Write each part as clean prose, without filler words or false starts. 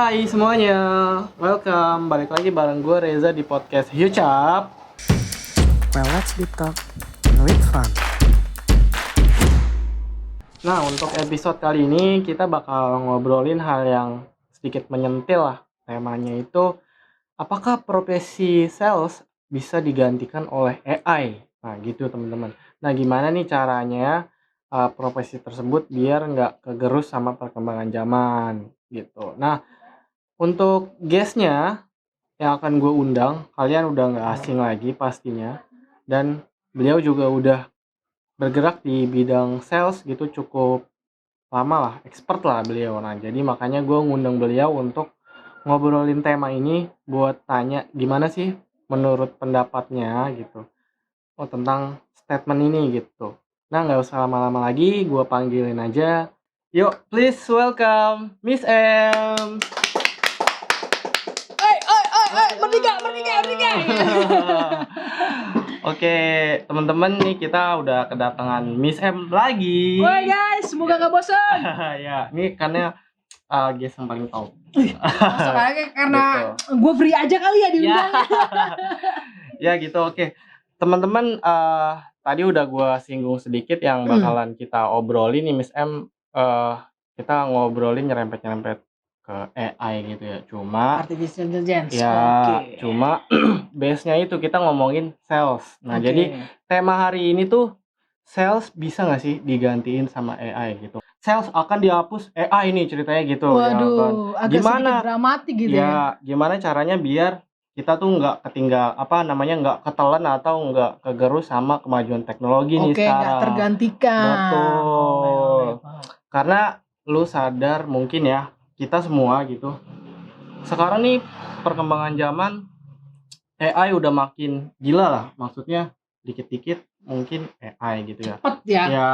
Hai semuanya, welcome. Balik lagi bareng gue Reza di podcast Hucap. Well, let's be talk with fun. Nah, untuk episode kali ini kita bakal ngobrolin hal yang sedikit menyentil lah. Temanya itu, apakah profesi sales bisa digantikan oleh AI? Nah, gitu teman-teman. Nah, gimana nih caranya profesi tersebut biar nggak kegerus sama perkembangan zaman gitu. Nah, untuk guestnya yang akan gue undang, kalian udah nggak asing lagi pastinya. Dan beliau juga udah bergerak di bidang sales gitu cukup lama lah, expert lah beliau. Nah, jadi makanya gue ngundang beliau untuk ngobrolin tema ini buat tanya gimana sih menurut pendapatnya gitu. Oh, tentang statement ini gitu. Nah, nggak usah lama-lama lagi, gue panggilin aja. Yuk, please welcome Miss M. Merdeka. Oke, teman-teman nih kita udah kedatangan Miss M lagi. Woi guys, semoga gak bosan. Ya, ini karena guest yang paling tahu. Masuk aja karena gue free aja kali ya diundang. Ya gitu, oke. Teman-teman, tadi udah gue singgung sedikit yang bakalan kita obrolin nih Miss M. Kita ngobrolin nyerempet-nyerempet ke AI gitu ya. Cuma Artificial intelligence. ya, cuma base-nya itu kita ngomongin sales. Nah, jadi tema hari ini tuh sales bisa nggak sih digantiin sama AI gitu? Sales akan dihapus AI nih ceritanya gitu. Waduh, ya kan? agak Gimana? sedikit dramatik gitu ya. Gimana caranya biar kita tuh nggak ketinggal nggak ketelan atau nggak kegerus sama kemajuan teknologi nih sekarang. Nggak tergantikan. Betul. Karena lu sadar mungkin ya, kita semua gitu. Sekarang nih perkembangan zaman AI udah makin gila lah, maksudnya dikit-dikit mungkin AI gitu ya. Cepet ya. Ya,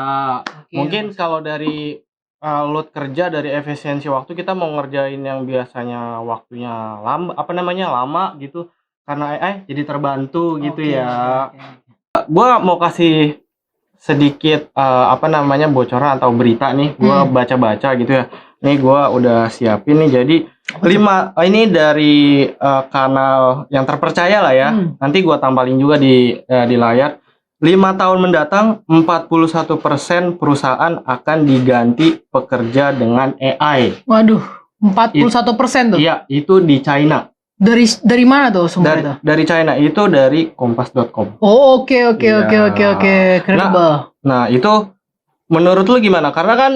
mungkin kalau dari load kerja dari efisiensi waktu kita mau ngerjain yang biasanya waktunya lama gitu, karena AI jadi terbantu gitu ya. Gua mau kasih sedikit bocoran atau berita nih, gua baca-baca gitu ya. Nih gua udah siapin nih, jadi 5 ini dari kanal yang terpercaya lah ya. Nanti gua tampalin juga di layar. 5 tahun mendatang 41% perusahaan akan diganti pekerja dengan AI. Waduh, 41% tuh. Iya, itu di China. Dari mana tuh sumber itu? Dari China, itu dari kompas.com. Oh, oke. Kredibel. Nah, itu menurut lu gimana? Karena kan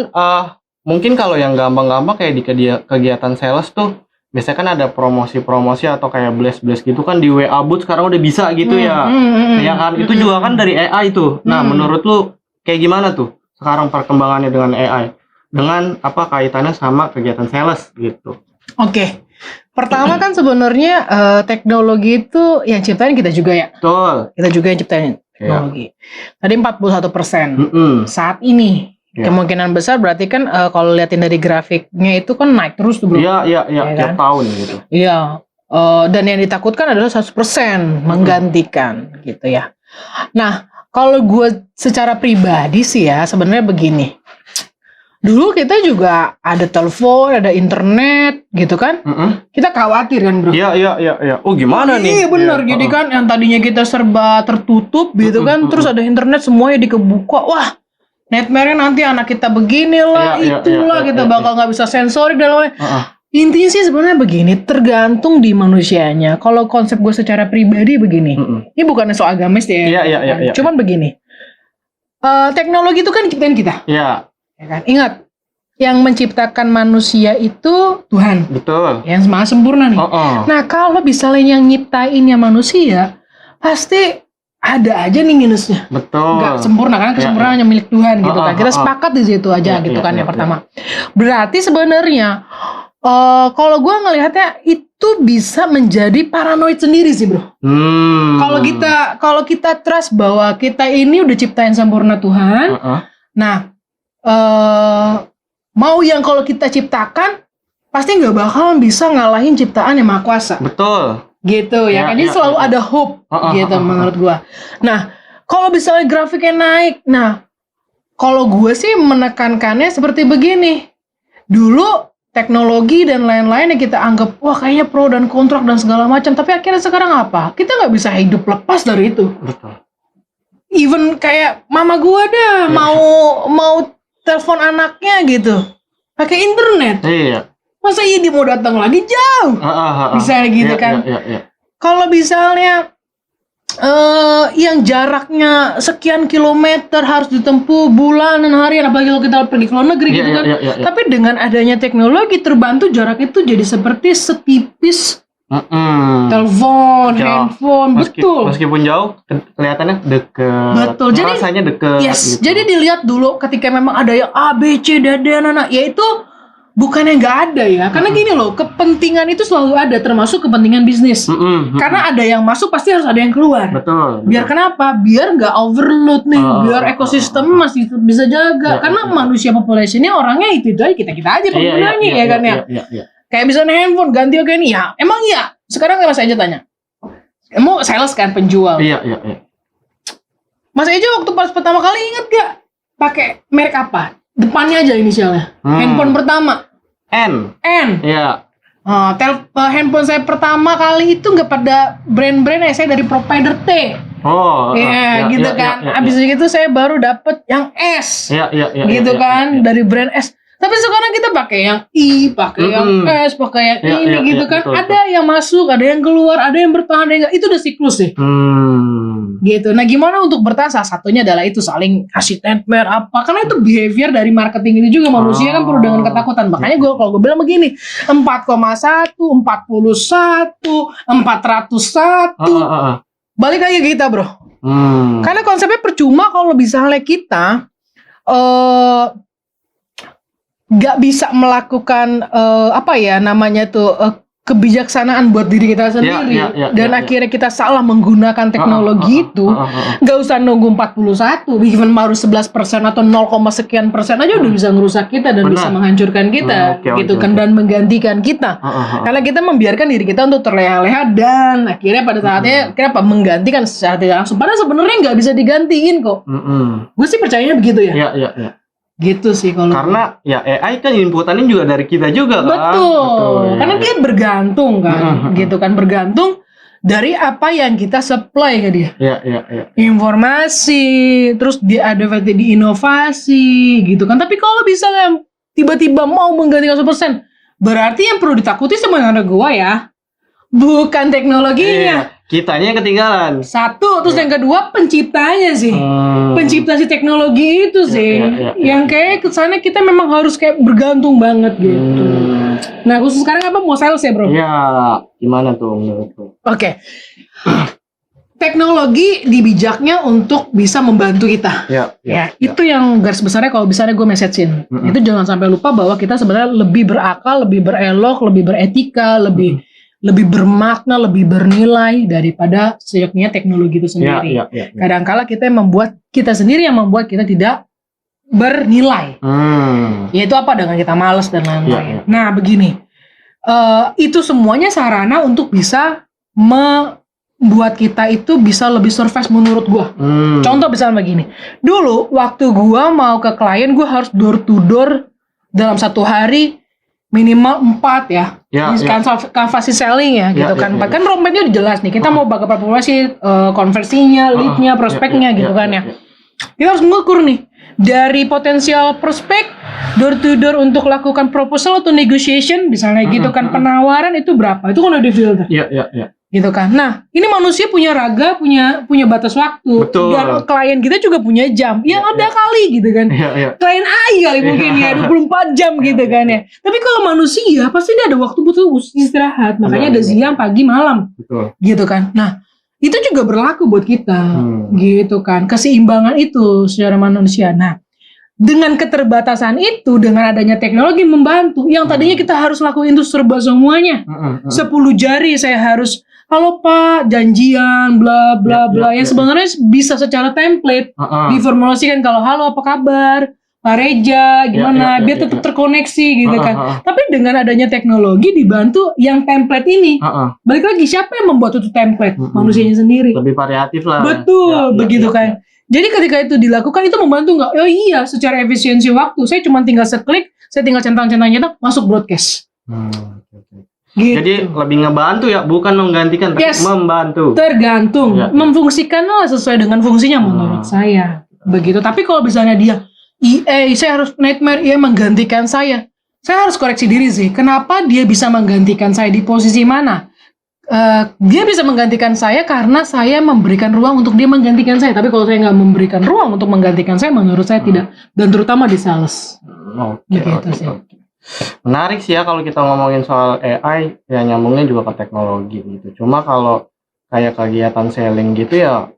mungkin kalau yang gampang-gampang kayak di kegiatan sales tuh biasanya kan ada promosi-promosi atau kayak blast gitu kan di WA booth sekarang udah bisa gitu ya. Ya kan? Itu juga kan dari AI tuh. Nah, menurut lu kayak gimana tuh sekarang perkembangannya dengan AI? Dengan apa kaitannya sama kegiatan sales gitu. Oke. Pertama kan sebenarnya teknologi itu yang ciptain kita juga ya. Betul. Kita juga yang ciptain teknologi. Tadi 41%. Saat ini kemungkinan besar berarti kan kalau liatin dari grafiknya itu kan naik terus tuh bro. Iya, tiap tahun gitu. Iya. Dan yang ditakutkan adalah 100% menggantikan gitu ya. Nah, kalau gue secara pribadi sih ya sebenarnya begini. Dulu kita juga ada telepon, ada internet gitu kan. Kita khawatir kan bro. Iya. Oh gimana nih? Iya benar. Jadi kan yang tadinya kita serba tertutup gitu kan. Terus ada internet semuanya dikebuka. Wah, nightmare-nya nanti anak kita beginilah, itulah kita bakal nggak bisa sensorik dan lain-lain. Intinya sih sebenarnya begini, tergantung di manusianya. Kalau konsep gue secara pribadi begini, ini bukannya soal agamis ya. Iya. Cuman begini, teknologi itu kan ciptain kita. Iya. Ya kan? Ingat, yang menciptakan manusia itu Tuhan. Betul. Yang maha sempurna nih. Nah, kalau misalnya yang nyiptainnya manusia, pasti ada aja nih minusnya. Betul. Nggak sempurna kan, kesempurnaan hanya milik Tuhan gitu kan. Kita sepakat di situ aja gitu kan yang pertama. Berarti sebenarnya kalau gue ngelihatnya itu bisa menjadi paranoid sendiri sih bro. Kalau kita trust bahwa kita ini udah ciptain sempurna Tuhan. Nah, mau yang kalau kita ciptakan pasti nggak bakalan bisa ngalahin ciptaan yang maha kuasa. Betul. Gitu ya kan. Jadi selalu ada hope gitu menurut gua. Nah, kalau misalnya grafiknya naik, nah kalau gue sih menekankannya seperti begini. Dulu teknologi dan lain-lain yang kita anggap wah kayaknya pro dan kontrak dan segala macam, tapi akhirnya sekarang apa? Kita nggak bisa hidup lepas dari itu. Betul. Even kayak mama gua dah mau telepon anaknya gitu pakai internet. Iya. Masa iya dia mau datang lagi jauh? Misalnya gitu kan. Iya. Kalau misalnya yang jaraknya sekian kilometer harus ditempuh bulanan harian, apalagi kalau kita pergi ke luar negeri gitu kan. Tapi dengan adanya teknologi terbantu jarak itu jadi seperti setipis telepon, handphone, betul. Meskipun jauh, kelihatannya deket. Betul. Jadi rasanya deket. Yes. Gitu. Jadi dilihat dulu ketika memang ada yang A, B, C, D, yaitu bukannya nggak ada ya. Karena gini loh, kepentingan itu selalu ada, termasuk kepentingan bisnis. Karena ada yang masuk pasti harus ada yang keluar. Betul. Biar kenapa? Biar nggak overload nih. Biar ekosistem masih bisa jaga. Karena manusia populasinya orangnya itu aja, kita aja penggunanya ya kan ya. Iya. Kayak misalnya handphone ganti oke nih ya. Emang iya. Sekarang Mas Eja tanya. Emang sales kan penjual. Iya. Mas Eja waktu pas pertama kali inget gak pakai merek apa? Depannya aja inisialnya. Handphone pertama. N. Iya. Handphone saya pertama kali itu nggak pada brand-brand saya dari provider T. Gitu kan. Abis itu saya baru dapet yang S. Iya. Gitu kan dari brand S. Tapi sekarang kita pakai yang I, pakai yang S, pakai yang ini gitu kan. Betul. Ada yang masuk, ada yang keluar, ada yang bertahan, ada yang enggak. Itu udah siklus sih. Gitu. Nah, gimana untuk bertahan? Salah satunya adalah itu saling kasih nightmare apa. Karena itu behavior dari marketing ini juga. Manusia kan perlu dengan ketakutan. Makanya kalau gue bilang begini, 4,1, 41, 401. Balik lagi ke kita, bro. Karena konsepnya percuma kalau misalnya kita gak bisa melakukan kebijaksanaan buat diri kita sendiri dan akhirnya kita salah menggunakan teknologi itu. Gak usah nunggu 41, even baru 11% atau 0, sekian persen aja udah bisa ngerusak kita dan bisa menghancurkan kita kan dan menggantikan kita. Karena kita membiarkan diri kita untuk terleha-leha dan akhirnya pada saatnya kenapa menggantikan secara tidak langsung, padahal sebenarnya nggak bisa digantiin kok. Gue sih percayanya begitu ya. Iya. Gitu sih kalau karena ya AI kan inputannya juga dari kita juga kan. Betul. Karena dia bergantung kan, gitu kan, bergantung dari apa yang kita supply ke dia. Iya. Informasi, terus dia ada di inovasi, gitu kan. Tapi kalau bisa tiba-tiba mau menggantikan 100%, berarti yang perlu ditakuti sebenarnya gua ya, bukan teknologinya. Kitanya yang ketinggalan. Satu, terus yang kedua penciptanya sih. Pencipta si teknologi itu sih. Yang kayak kesannya kita memang harus kayak bergantung banget gitu. Nah, khusus sekarang apa mau sales ya, bro? Iya, gimana tuh menurutku? Oke. Teknologi dibijaknya untuk bisa membantu kita. Itu yang garis besarnya kalau misalnya gue message-in. Itu jangan sampai lupa bahwa kita sebenarnya lebih berakal, lebih berelok, lebih beretika, lebih bermakna, lebih bernilai daripada seyoknya teknologi itu sendiri. Kadangkala kita yang membuat kita tidak bernilai. Yaitu apa? Dengan kita malas dan lain-lain. Nah, begini. Itu semuanya sarana untuk bisa membuat kita itu bisa lebih survive menurut gua. Contoh misalnya begini. Dulu waktu gua mau ke klien, gua harus door to door dalam satu hari minimal 4 ya. Canvas selling ya gitu kan. Kan roadmapnya udah jelas nih. Kita mau bakal populasi, konversinya, leadnya, prospeknya gitu kan ya. Kita harus mengukur nih dari potensial prospek door to door untuk lakukan proposal atau negotiation misalnya gitu kan, penawaran itu berapa, itu kan udah di filter. Gitu kan. Nah, ini manusia punya raga, punya batas waktu. Betul. Dan klien kita juga punya jam. Yang ada kali gitu kan. Klien AI kali mungkin ya 24 jam gitu kan ya. Tapi kalau manusia pasti dia ada waktu butuh istirahat. Makanya ada siang, pagi, malam. Betul. Gitu kan. Nah, itu juga berlaku buat kita. Gitu kan. Keseimbangan itu secara manusia. Nah, dengan keterbatasan itu, dengan adanya teknologi membantu. Yang tadinya kita harus lakuin itu serba semuanya. 10 jari saya harus, halo Pak, janjian, bla bla bla. Yang sebenarnya bisa secara template diformulasikan kalau halo apa kabar, Pak Reja, gimana, biar tetap terkoneksi gitu kan. Tapi dengan adanya teknologi dibantu yang template ini. Balik lagi, siapa yang membuat itu template? Manusianya sendiri. Lebih variatif lah. Betul, begitu kan. Jadi ketika itu dilakukan itu membantu nggak? Oh iya, secara efisiensi waktu saya cuma tinggal seklik, saya tinggal centang masuk broadcast. Gitu. Jadi lebih ngebantu ya, bukan menggantikan, tapi Yes. membantu. Tergantung, Ya. memfungsikanlah sesuai dengan fungsinya menurut saya. Begitu. Tapi kalau misalnya dia EA, saya harus Nightmare EA menggantikan saya harus koreksi diri sih. Kenapa dia bisa menggantikan saya di posisi mana? Dia bisa menggantikan saya karena saya memberikan ruang untuk dia menggantikan saya. Tapi kalau saya nggak memberikan ruang untuk menggantikan saya, menurut saya tidak. Dan terutama di sales. Begitu sih. Menarik sih ya kalau kita ngomongin soal AI, ya nyambungnya juga ke teknologi gitu. Cuma kalau kayak kegiatan selling gitu ya,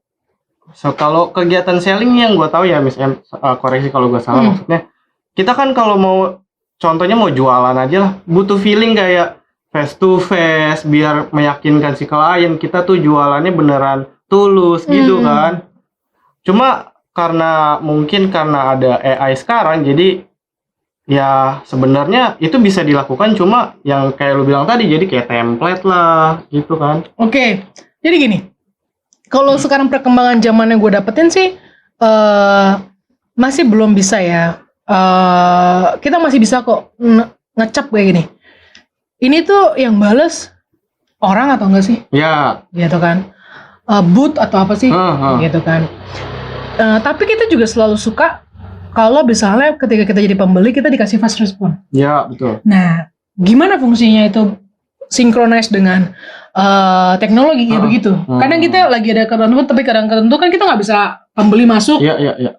kalau kegiatan selling yang gue tahu ya, misalnya koreksi kalau gue salah, maksudnya kita kan kalau mau, contohnya mau jualan aja lah, butuh feeling kayak face to face biar meyakinkan si klien kita tuh jualannya beneran tulus gitu kan. Cuma mungkin karena ada AI sekarang, jadi ya sebenarnya itu bisa dilakukan, cuma yang kayak lu bilang tadi, jadi kayak template lah gitu kan. Oke, jadi gini, kalau sekarang perkembangan zaman yang gue dapetin sih masih belum bisa ya. Kita masih bisa kok ngecap kayak gini. Ini tuh yang bales orang atau enggak sih? Ya. Gitu kan. Bot atau apa sih? Gitu kan. Tapi kita juga selalu suka kalau misalnya ketika kita jadi pembeli kita dikasih fast respon. Ya, betul. Nah, gimana fungsinya itu synchronize dengan teknologi ya begitu. Kadang kita lagi ada ketentuan, tapi kadang ketentuan kan kita nggak bisa pembeli masuk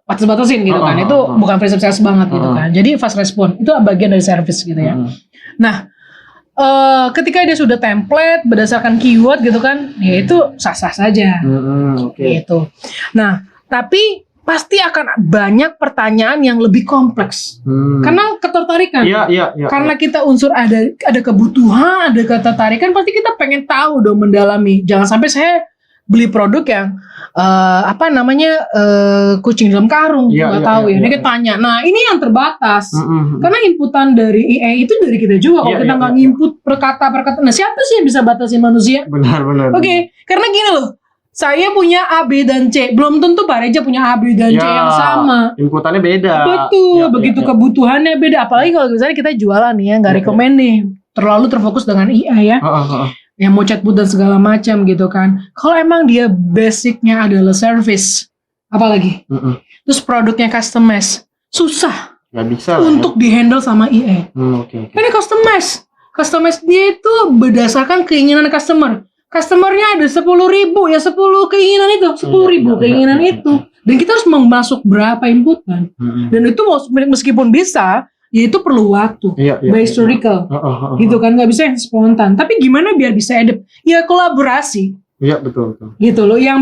batas-batasin gitu kan. Itu bukan prinsip sales banget gitu kan. Jadi fast respon itu bagian dari service gitu ya. Nah, ketika dia sudah template berdasarkan keyword gitu kan, ya itu sah-sah saja. Gitu. Nah, tapi pasti akan banyak pertanyaan yang lebih kompleks. Karena ketertarikan. Karena kita unsur ada kebutuhan, ada ketertarikan, pasti kita pengen tahu dong, mendalami. Jangan sampai saya beli produk yang kucing dalam karung, nggak tahu ya. Dia tanya. Nah, ini yang terbatas. Karena inputan dari EA itu dari kita juga. Kalau kita nggak nginput perkata-perkata, nah siapa sih yang bisa batasin manusia? Benar. Oke, karena gini loh. Saya punya A, B, dan C. Belum tentu Pak Reja punya A, B, dan C yang sama. Inputannya beda. Betul, begitu kebutuhannya beda. Apalagi kalau misalnya kita jualan nih ya, nggak rekomen nih. Terlalu terfokus dengan IA ya. Yang mau chatbot dan segala macam gitu kan. Kalau emang dia basicnya adalah service, apalagi. Terus produknya customize, susah. Nggak bisa untuk dihandle sama IA. Ini customize dia itu berdasarkan keinginan customer. Customernya ada 10.000 ya 10 keinginan itu 10.000 keinginan itu, dan kita harus masuk berapa inputan, dan itu meskipun bisa ya itu perlu waktu, by historical gitu kan, nggak bisa yang spontan. Tapi gimana biar bisa adapt ya, kolaborasi. Iya, betul. Gitu loh, yang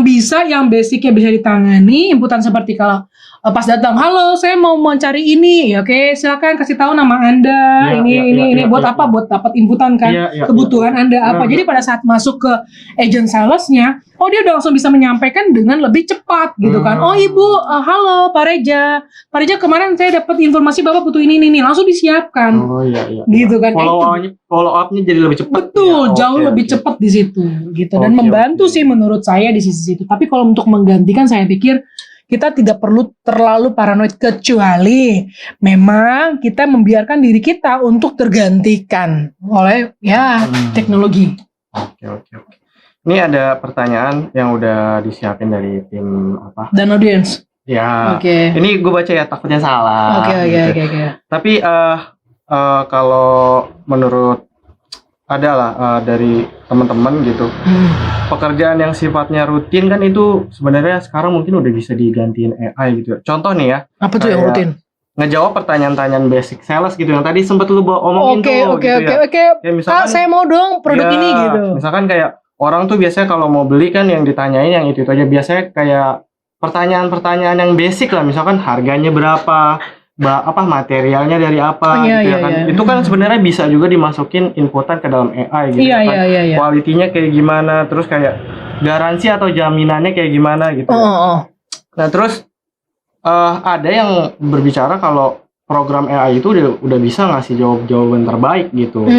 basicnya bisa ditangani. Inputan seperti kalau pas datang, halo saya mau mencari ini, ya oke silakan kasih tahu nama Anda, ini buat apa, buat dapat inputan kan, kebutuhan Anda apa. Jadi pada saat masuk ke agent salesnya, dia udah langsung bisa menyampaikan dengan lebih cepat gitu kan. Oh ibu, halo Pak Reja kemarin saya dapat informasi Bapak butuh ini, langsung disiapkan. Gitu kan. Follow up-nya jadi lebih cepat. Betul, jauh lebih cepat di situ gitu, dan membantu sih menurut saya di sisi situ. Tapi kalau untuk menggantikan, saya pikir kita tidak perlu terlalu paranoid, kecuali memang kita membiarkan diri kita untuk tergantikan oleh teknologi. Oke. Ini ada pertanyaan yang udah disiapin dari tim apa? Dan audience. Ya. Oke. Ini gue baca ya, takutnya salah. Oke. Tapi kalau menurut adalah dari teman-teman gitu, pekerjaan yang sifatnya rutin kan itu sebenarnya sekarang mungkin udah bisa digantiin AI gitu. Contoh nih ya. Apa tuh yang rutin? Ngejawab pertanyaan-pertanyaan basic sales gitu yang tadi sempat lu omongin tuh. Oke. Ya, misalkan, saya mau dong produk ini gitu. Misalkan kayak orang tuh biasanya kalau mau beli kan yang ditanyain yang itu aja. Biasanya kayak pertanyaan-pertanyaan yang basic lah, misalkan harganya berapa, materialnya dari apa gitu kan. Itu kan sebenarnya bisa juga dimasukin inputan ke dalam AI gitu kan. Kualitinya kayak gimana, terus kayak garansi atau jaminannya kayak gimana gitu. Nah, terus ada yang berbicara kalau program AI itu udah bisa ngasih jawaban terbaik gitu.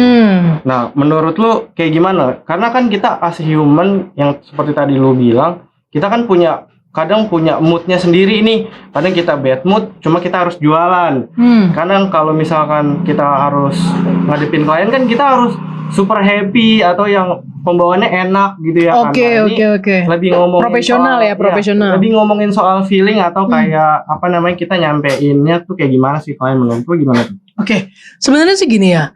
Nah, menurut lu kayak gimana? Karena kan kita as human yang seperti tadi lu bilang, kita kan punya kadang punya moodnya sendiri nih. Kadang kita bad mood, cuma kita harus jualan. Kadang kalau misalkan kita harus ngadepin klien kan kita harus super happy atau yang pembawaannya enak gitu ya. Oke. Lebih ngomongin Profesional soal, ya, profesional. lebih ngomongin soal feeling atau kayak apa namanya, kita nyampeinnya tuh kayak gimana sih klien, menurut lu gimana tuh? Oke, sebenarnya sih gini ya,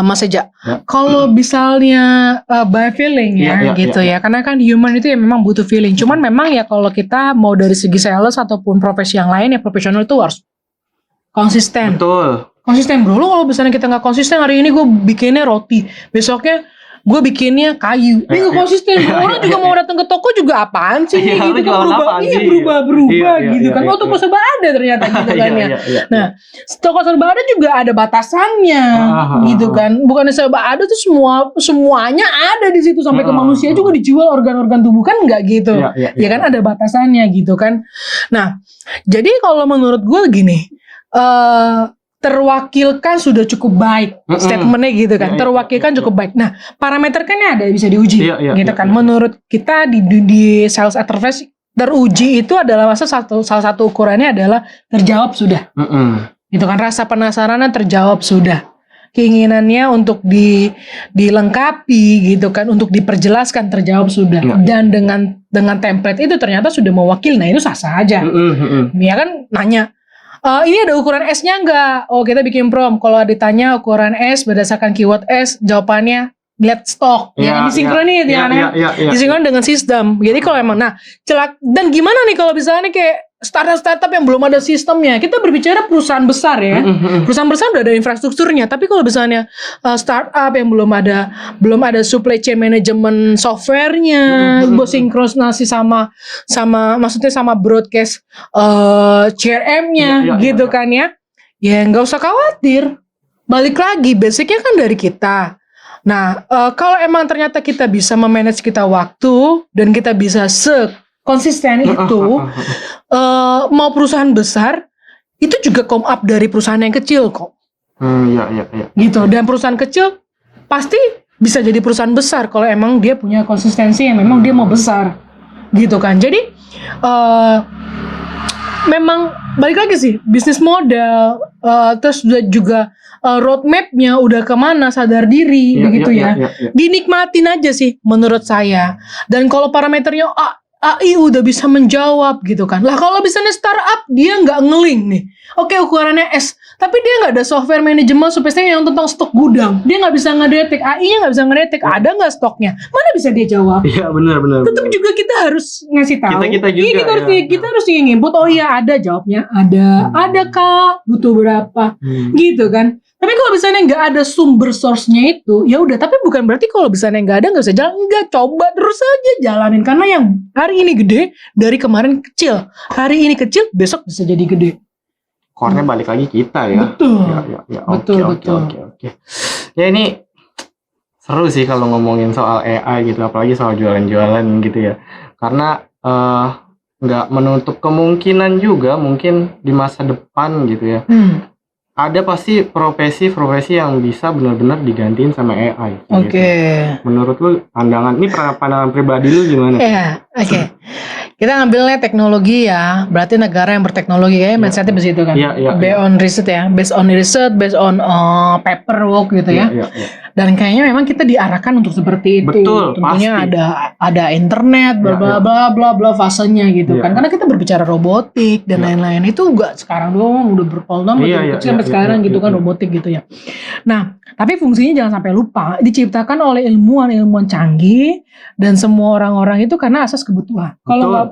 Mas Eja. Kalau misalnya by feeling ya, gitu ya. Karena kan human itu ya memang butuh feeling. Cuman memang ya kalau kita mau dari segi sales ataupun profesi yang lain ya, profesional itu harus konsisten. Betul. Konsisten bro, lo kalau misalnya kita nggak konsisten, hari ini gue bikinnya roti, besoknya gue bikinnya kayu, ini nggak konsisten. Orang juga mau datang ke toko juga apaan sih, gitu kan berubah gitu kan. Oh toko serba ada ternyata gitu kan ya. Nah toko serba ada juga ada batasannya, gitu kan. Bukan serba ada tuh semuanya ada di situ, sampai ke manusia juga dijual organ-organ tubuh kan, nggak gitu. Ya kan ada batasannya gitu kan. Nah jadi kalau menurut gue gini. Terwakilkan sudah cukup baik, statementnya gitu kan. Terwakilkan cukup baik. Nah, parameter kan ada bisa diuji, gitu kan. Menurut kita di sales advice teruji itu adalah salah satu ukurannya adalah terjawab sudah, gitu kan. Rasa penasarannya terjawab sudah, keinginannya untuk dilengkapi, gitu kan, untuk diperjelaskan terjawab sudah, dan dengan template itu ternyata sudah mewakili. Nah itu sah-sah aja, ya kan. Nanya. Ini ada ukuran S-nya enggak? Oh kita bikin prom. Kalau ditanya ukuran S berdasarkan keyword S, jawabannya lihat stok. Ya disinkronin disinkronin dengan sistem. Jadi kalau emang dan gimana nih kalau misalnya kayak startup yang belum ada sistemnya. Kita berbicara perusahaan besar ya. Perusahaan besar udah ada infrastrukturnya, tapi kalau misalnya startup yang belum ada supply chain management softwarenya, sinkronasi sama maksudnya sama broadcast CRM-nya gitu kan ya. Ya nggak usah khawatir. Balik lagi basicnya kan dari kita. Nah, kalau emang ternyata kita bisa memanage kita waktu dan kita bisa konsisten itu, mau perusahaan besar itu juga come up dari perusahaan yang kecil kok. Gitu. Dan perusahaan kecil pasti bisa jadi perusahaan besar kalau emang dia punya konsistensi yang memang dia mau besar, gitu kan. Jadi memang balik lagi sih bisnis model, terus juga roadmapnya udah kemana, sadar diri, begitu ya. Dinikmatin aja sih menurut saya. Dan kalau parameternya AI udah bisa menjawab gitu kan. Lah kalau misalnya startup dia nggak nge-link nih. Oke ukurannya S, tapi dia nggak ada software manajemen supaya yang tentang stok gudang. Dia nggak bisa ngedetek, AI-nya nggak bisa ngedetek ada nggak stoknya. Mana bisa dia jawab? Iya benar. Tetap juga kita harus ngasih tahu. Kita juga kita harus nginput. Oh iya ada jawabnya, ada kak, butuh berapa, gitu kan. Tapi kalau misalnya nggak ada sumber source-nya itu, ya udah. Tapi bukan berarti kalau misalnya nggak ada nggak bisa jalan. Nggak, coba terus aja jalanin. Karena yang hari ini gede dari kemarin kecil. Hari ini kecil, besok bisa jadi gede. Core-nya balik lagi kita ya. Betul. Oke. Ya ini seru sih kalau ngomongin soal AI gitu, apalagi soal jualan-jualan gitu ya. Karena nggak menutup kemungkinan juga mungkin di masa depan gitu ya. Ada pasti profesi yang bisa benar-benar digantiin sama AI. Oke. Gitu. Menurut lu pandangan pribadi lu gimana? Iya, oke. Kita ngambilnya teknologi ya, berarti negara yang berteknologi kayaknya mindsetnya begitu kan. Based on research, based on paperwork gitu ya. Dan kayaknya memang kita diarahkan untuk seperti itu. Betul, tentunya pasti. ada internet, bla fasenya gitu kan. Karena kita berbicara robotik dan lain-lain itu enggak sekarang doang, udah berpuluh-tahun sampai sekarang gitu kan robotik gitu ya. Nah, tapi fungsinya jangan sampai lupa, diciptakan oleh ilmuwan canggih dan semua orang-orang itu karena asas kebutuhan.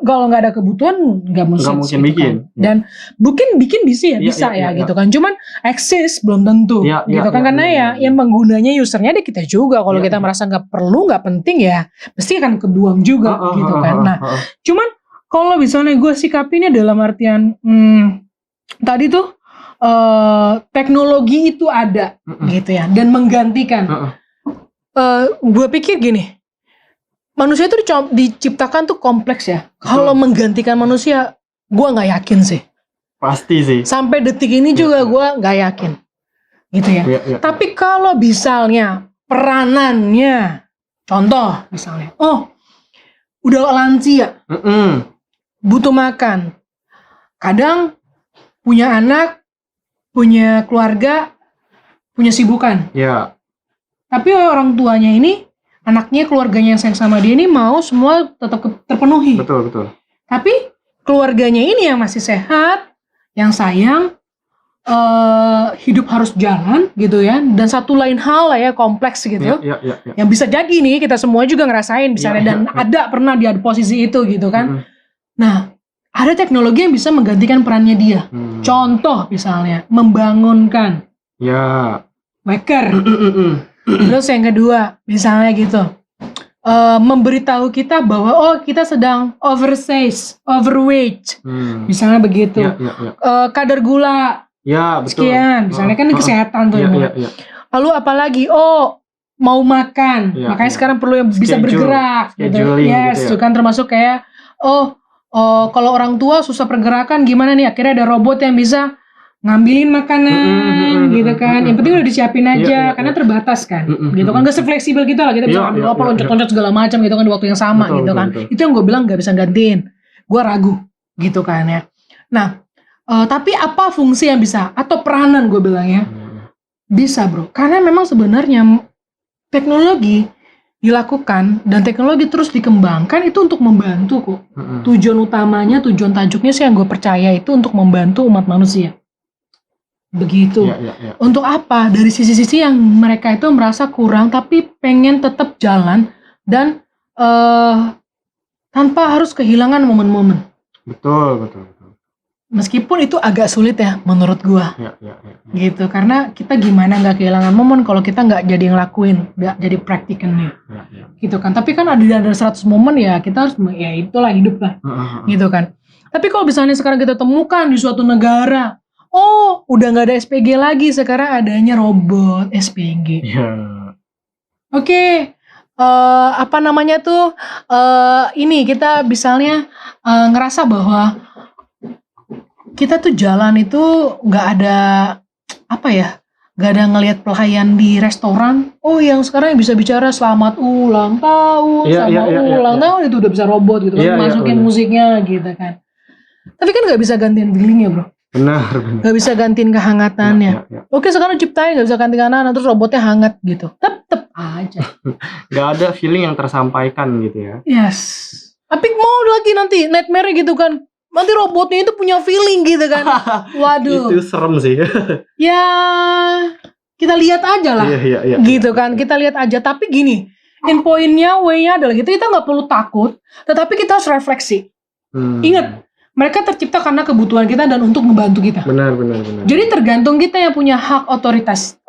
Kalau nggak ada kebutuhan nggak mungkin gitu bikin. Kan. Dan mungkin bikin bisa ya gitu kan. Cuman eksis belum tentu gitu kan karena yang penggunanya usernya ada kita juga. Kalau kita merasa nggak perlu nggak penting ya pasti akan kebuang juga gitu kan. Nah, cuman kalau misalnya gue sikapinnya dalam artian tadi tuh teknologi itu ada gitu ya dan menggantikan. Gue pikir gini. Manusia itu diciptakan tuh kompleks ya. Kalau menggantikan manusia, gue nggak yakin sih. Pasti sih. Sampai detik ini juga gue nggak yakin, gitu ya. Tapi kalau misalnya peranannya, contoh misalnya, udah lansia, butuh makan. Kadang punya anak, punya keluarga, punya sibukan. Ya. Tapi orang tuanya ini, anaknya, keluarganya yang sayang sama dia ini mau semua tetap terpenuhi. Betul, betul. Tapi keluarganya ini yang masih sehat, yang sayang, hidup harus jalan gitu ya. Dan satu lain hal lah ya, kompleks gitu. Ya. Yang bisa jadi nih, kita semua juga ngerasain misalnya, dan ada pernah di posisi itu gitu kan. Nah, ada teknologi yang bisa menggantikan perannya dia. Contoh misalnya, membangunkan. Ya. Waker. Terus yang kedua, misalnya gitu, memberitahu kita bahwa kita sedang overweight, misalnya begitu. Kadar gula sekian, misalnya kan kesehatan tuh. Lalu apalagi, mau makan, makanya sekarang perlu yang bisa bergerak, gitu. Yes, gitu kan, termasuk kayak, kalau orang tua susah pergerakan gimana nih? Akhirnya ada robot yang bisa ngambilin makanan, gitu kan. Yang penting udah disiapin aja, karena terbatas kan, gitu kan. Gak se-fleksibel gitu lah, kita bisa ambil loncat-loncat segala macam gitu kan, di waktu yang sama, gitu kan. Itu yang gue bilang gak bisa gantiin. Gue ragu, gitu kan ya. Nah, tapi apa fungsi yang bisa, atau peranan gue bilang ya, bisa bro. Karena memang sebenarnya teknologi dilakukan dan teknologi terus dikembangkan itu untuk membantu kok. Tujuan utamanya, tujuan tajuknya sih yang gue percaya itu untuk membantu umat manusia. Begitu. Untuk apa? Dari sisi-sisi yang mereka itu merasa kurang tapi pengen tetap jalan dan tanpa harus kehilangan momen-momen. Betul. Meskipun itu agak sulit ya menurut gua. Gitu, karena kita gimana nggak kehilangan momen kalau kita nggak jadi ngelakuin, nggak jadi praktikannya. Gitu kan. Tapi kan ada 100 momen ya, kita harus, ya itulah hidup lah. Gitu kan. Tapi kalau misalnya sekarang kita temukan di suatu negara, udah nggak ada SPG lagi, sekarang adanya robot SPG. Oke. Apa namanya tuh, ini kita misalnya ngerasa bahwa kita tuh jalan itu nggak ada nggak ada ngelihat pelayan di restoran. Yang sekarang bisa bicara selamat ulang tahun, ulang tahun itu udah bisa robot gitu kan, masukin musiknya gitu kan. Tapi kan nggak bisa gantiin feelingnya bro. Benar. Gak bisa gantiin kehangatannya. Oke, sekarang ciptain gak bisa gantiin kehangat, terus robotnya hangat gitu. Tetep aja. Gak ada feeling yang tersampaikan gitu ya. Yes. Tapi mau lagi nanti nightmare gitu kan, nanti robotnya itu punya feeling gitu kan. Waduh. Itu serem sih. Ya, kita lihat aja lah. Gitu kan, kita lihat aja. Tapi gini, poinnya, way-nya adalah gitu, kita gak perlu takut, tetapi kita harus refleksi. Ingat, mereka tercipta karena kebutuhan kita dan untuk membantu kita. Benar. Jadi tergantung kita yang punya hak otoritas.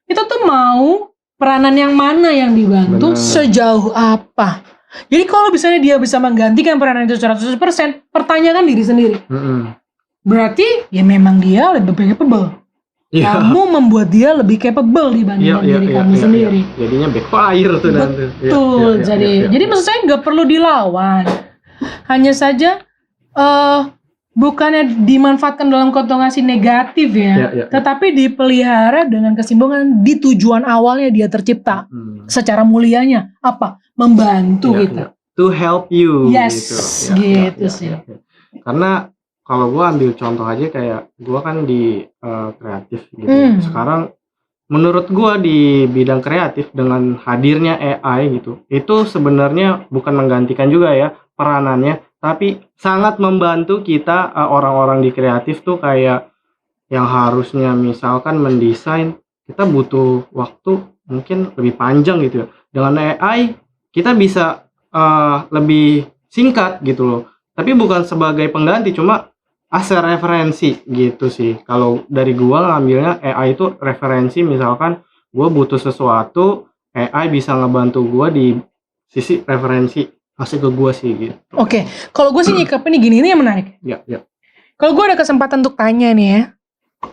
Kita tuh mau peranan yang mana yang dibantu, sejauh apa. Jadi kalau misalnya dia bisa menggantikan peranan itu 100%, pertanyakan diri sendiri. Berarti ya memang dia lebih capable. Kamu membuat dia lebih capable dibandingkan diri kamu sendiri. Jadinya backfire tuh nanti. Betul. Jadi maksud saya nggak perlu dilawan. Hanya saja bukannya dimanfaatkan dalam konotasi negatif ya, tetapi dipelihara dengan keseimbangan di tujuan awalnya dia tercipta. Secara mulianya apa? Membantu kita. To help you. Yes, gitu sih. Karena kalau gua ambil contoh aja, kayak gua kan di kreatif gitu. Sekarang menurut gua di bidang kreatif dengan hadirnya AI gitu, itu sebenarnya bukan menggantikan juga ya peranannya, tapi sangat membantu kita orang-orang di kreatif tuh, kayak yang harusnya misalkan mendesain kita butuh waktu mungkin lebih panjang gitu ya. Dengan AI kita bisa lebih singkat gitu loh. Tapi bukan sebagai pengganti, cuma as a referensi gitu sih. Kalau dari gua ngambilnya AI itu referensi, misalkan gua butuh sesuatu, AI bisa ngebantu gua di sisi referensi, kasih ke gue sih gitu. Oke, kalau gue sih nyikapnya gini, ini yang menarik. Kalau gue ada kesempatan untuk tanya nih ya,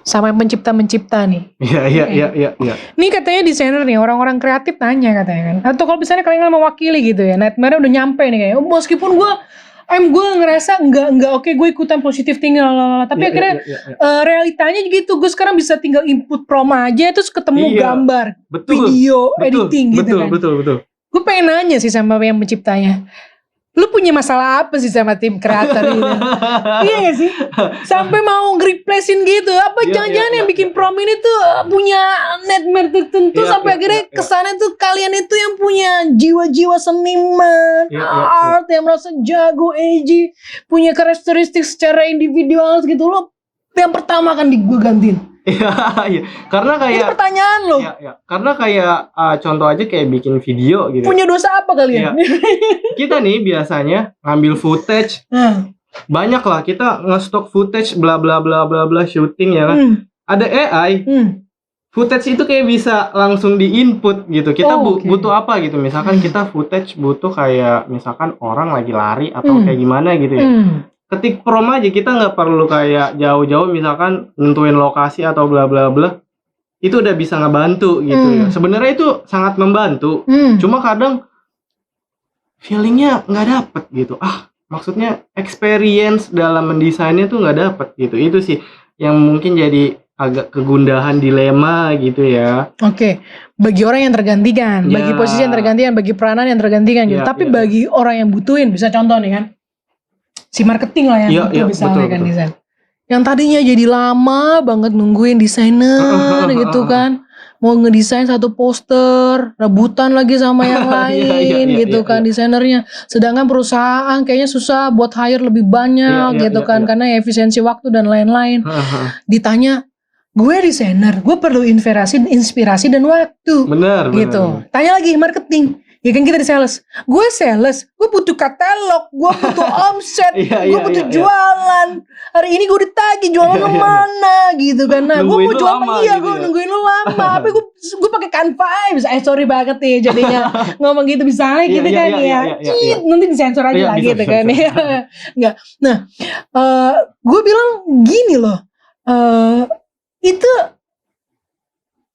sama pencipta-pencipta nih. Iya. Ini katanya desainer nih, orang-orang kreatif tanya katanya kan. Atau kalau misalnya kalian mewakili gitu ya, nightmare udah nyampe nih kayak, meskipun gue ngerasa enggak oke, gue ikutan positif tinggal tapi akhirnya realitanya gitu, gue sekarang bisa tinggal input prompt aja terus ketemu gambar, video, editing gitu kan. Betul. Gue pengen nanya sih sama yang penciptanya, lu punya masalah apa sih sama tim kreator ini? Iya gak sih? Sampai mau nge-replacein gitu. Apa Iya, jangan-jangan iya, yang iya, bikin iya. prom ini tuh punya nightmare tertentu Iya, sampai iya, akhirnya iya, iya. kesannya tuh kalian itu yang punya jiwa-jiwa seniman, Iya, iya, art yang merasa jago, edgy, punya karakteristik secara individual gitu. Lo yang pertama akan gue gantiin. Iya, iya. Karena Ini kayak pertanyaan lo. iya, iya. Karena kayak contoh aja kayak bikin video gitu. Punya dosa apa kalian? Kita nih biasanya ngambil footage, Nah, banyak lah kita nge-stock footage bla bla bla bla bla syuting ya kan. Ada AI, footage itu kayak bisa langsung di-input gitu. Kita Oh, oke. butuh apa gitu. Misalkan kita footage butuh kayak misalkan orang lagi lari atau kayak gimana gitu ya. Ketik prom aja, kita nggak perlu kayak jauh-jauh misalkan nentuin lokasi atau bla bla bla. Itu udah bisa ngebantu gitu ya. Sebenarnya itu sangat membantu. Cuma kadang feelingnya nggak dapet gitu. Maksudnya experience dalam mendesainnya tuh nggak dapet gitu. Itu sih yang mungkin jadi agak kegundahan, dilema gitu ya. Oke, bagi orang yang tergantikan, Ya. bagi posisi yang tergantikan, bagi peranan yang tergantikan gitu. Ya, Tapi ya. bagi orang yang butuhin, bisa contoh nih kan, si marketing lah yang Ya, butuh ya, misalnya betul, kan betul. desain. Yang tadinya jadi lama banget nungguin desainer gitu kan, mau ngedesain satu poster, rebutan lagi sama yang lain Iya, gitu iya, kan iya. desainernya. Sedangkan perusahaan kayaknya susah buat hire lebih banyak Iya, iya, gitu iya, kan, iya. karena efisiensi waktu dan lain-lain. Ditanya, gue desainer, gue perlu inspirasi dan waktu. Bener, Gitu. bener. Tanya lagi marketing. Ya kan kita di sales. Gue sales, gue butuh katalog, gue butuh omset, Iya, gue iya, butuh iya, iya. jualan. Hari ini gue ditagih jualan Iya, lu iya. mana gitu kan. Nah, gue Nungguin mau lu jual lama iya, gitu gue ya. nungguin lu lama. Tapi gue pakai Canva. Sorry banget nih jadinya ngomong gitu misalnya Iya, gitu iya, kan iya, ya. iya, iya, iya. Cit, nanti disensor aja Iya, lah bisa, gitu bisa, kan bisa. ya. Enggak. Nah, gue bilang gini loh. Itu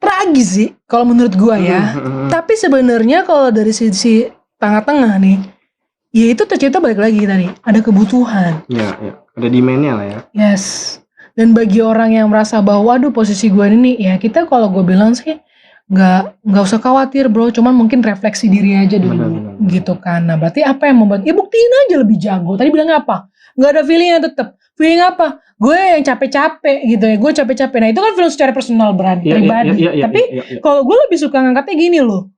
tragis sih kalau menurut gua ya. Tapi sebenarnya kalau dari sisi tengah-tengah nih, ya itu tercipta balik lagi tadi, ada kebutuhan. Iya, iya. Ada demand-nya lah ya. Yes. Dan bagi orang yang merasa bahwa aduh posisi gua ini, ya kita kalau gue bilang sih nggak usah khawatir bro, cuman mungkin refleksi diri aja dulu Benar. gitu kan. Nah berarti apa yang membuat? Ya buktiin aja lebih jago. Tadi bilang apa? Nggak ada feeling yang tetap. Feeling apa? Gue yang capek-capek gitu ya. Gue capek-capek. Nah itu kan feeling secara personal Iya, pribadi. iya, iya, Tapi iya, iya. kalau gue lebih suka ngangkatnya gini loh.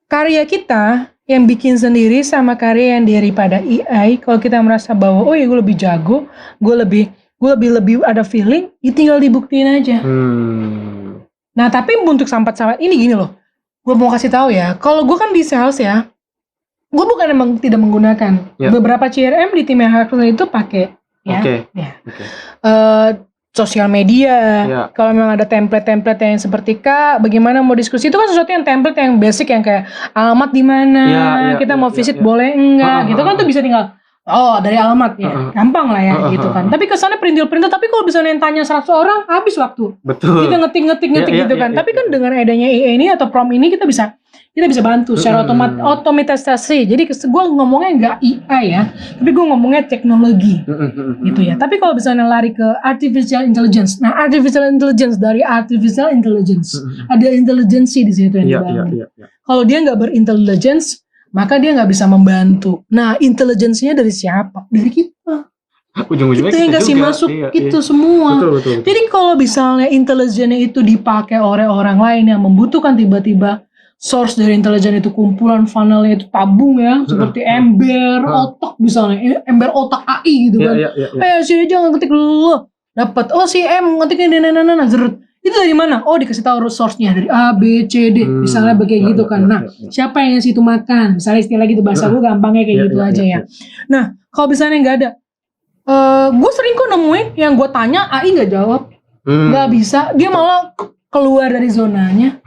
Karya kita yang bikin sendiri sama karya yang daripada AI. Kalau kita merasa bahwa oh ya gue lebih jago, gue lebih ada feeling, ya tinggal dibuktiin aja. Nah tapi untuk sampat-sampat ini gini loh, gue mau kasih tahu ya, kalau gue kan di sales ya, gue bukan emang tidak menggunakan. Ya. Beberapa CRM di tim yang itu pakai ya. Oke. Ya. Oke. Sosial media, Ya. kalau memang ada template-template yang seperti Kak, bagaimana mau diskusi itu kan sesuatu yang template yang basic yang kayak alamat di mana, Ya, kita ya, mau ya, visit ya. boleh enggak, gitu kan tuh bisa tinggal dari alamat ya, gampang lah ya gitu kan. Tapi kesannya perintil-perintil, tapi kalau misalnya yang tanya 100 orang habis waktu. Betul. Kita ngetik Ya, gitu ya, kan. ya, Tapi ya. kan dengan adanya AI ini atau prompt ini kita bisa bantu secara otomatisasi. Jadi gue ngomongnya nggak AI ya, tapi gue ngomongnya teknologi gitu ya. Tapi kalau misalnya lari ke artificial intelligence, nah artificial intelligence dari artificial intelligence ada intelijensi di situ yang Iya, dibangun. iya, iya. Kalau dia nggak berintelligence, maka dia nggak bisa membantu. Nah, intelijensinya dari siapa? Dari kita. Ujung-ujungnya Kita yang kita kasih juga. masuk Iya, itu iya. semua. Betul. Jadi kalau misalnya intelijennya itu dipakai oleh orang lain yang membutuhkan tiba-tiba source dari intelijen itu kumpulan funnelnya itu tabung ya, seperti ember otak misalnya, ember otak AI gitu kan. Iya. Si aja ngetik dulu dapat. Oh si M ngetiknya zeret. Itu dari mana? Oh dikasih tahu source-nya dari A, B, C, D. Misalnya begitu gitu kan. Nah, siapa yang ngasih itu makan? Misalnya istilah gitu bahasa gue gampangnya kayak gitu aja ya. Nah, kalau misalnya nggak ada, gue sering kok nemuin yang gue tanya AI nggak jawab, nggak bisa. Dia malah keluar dari zonanya.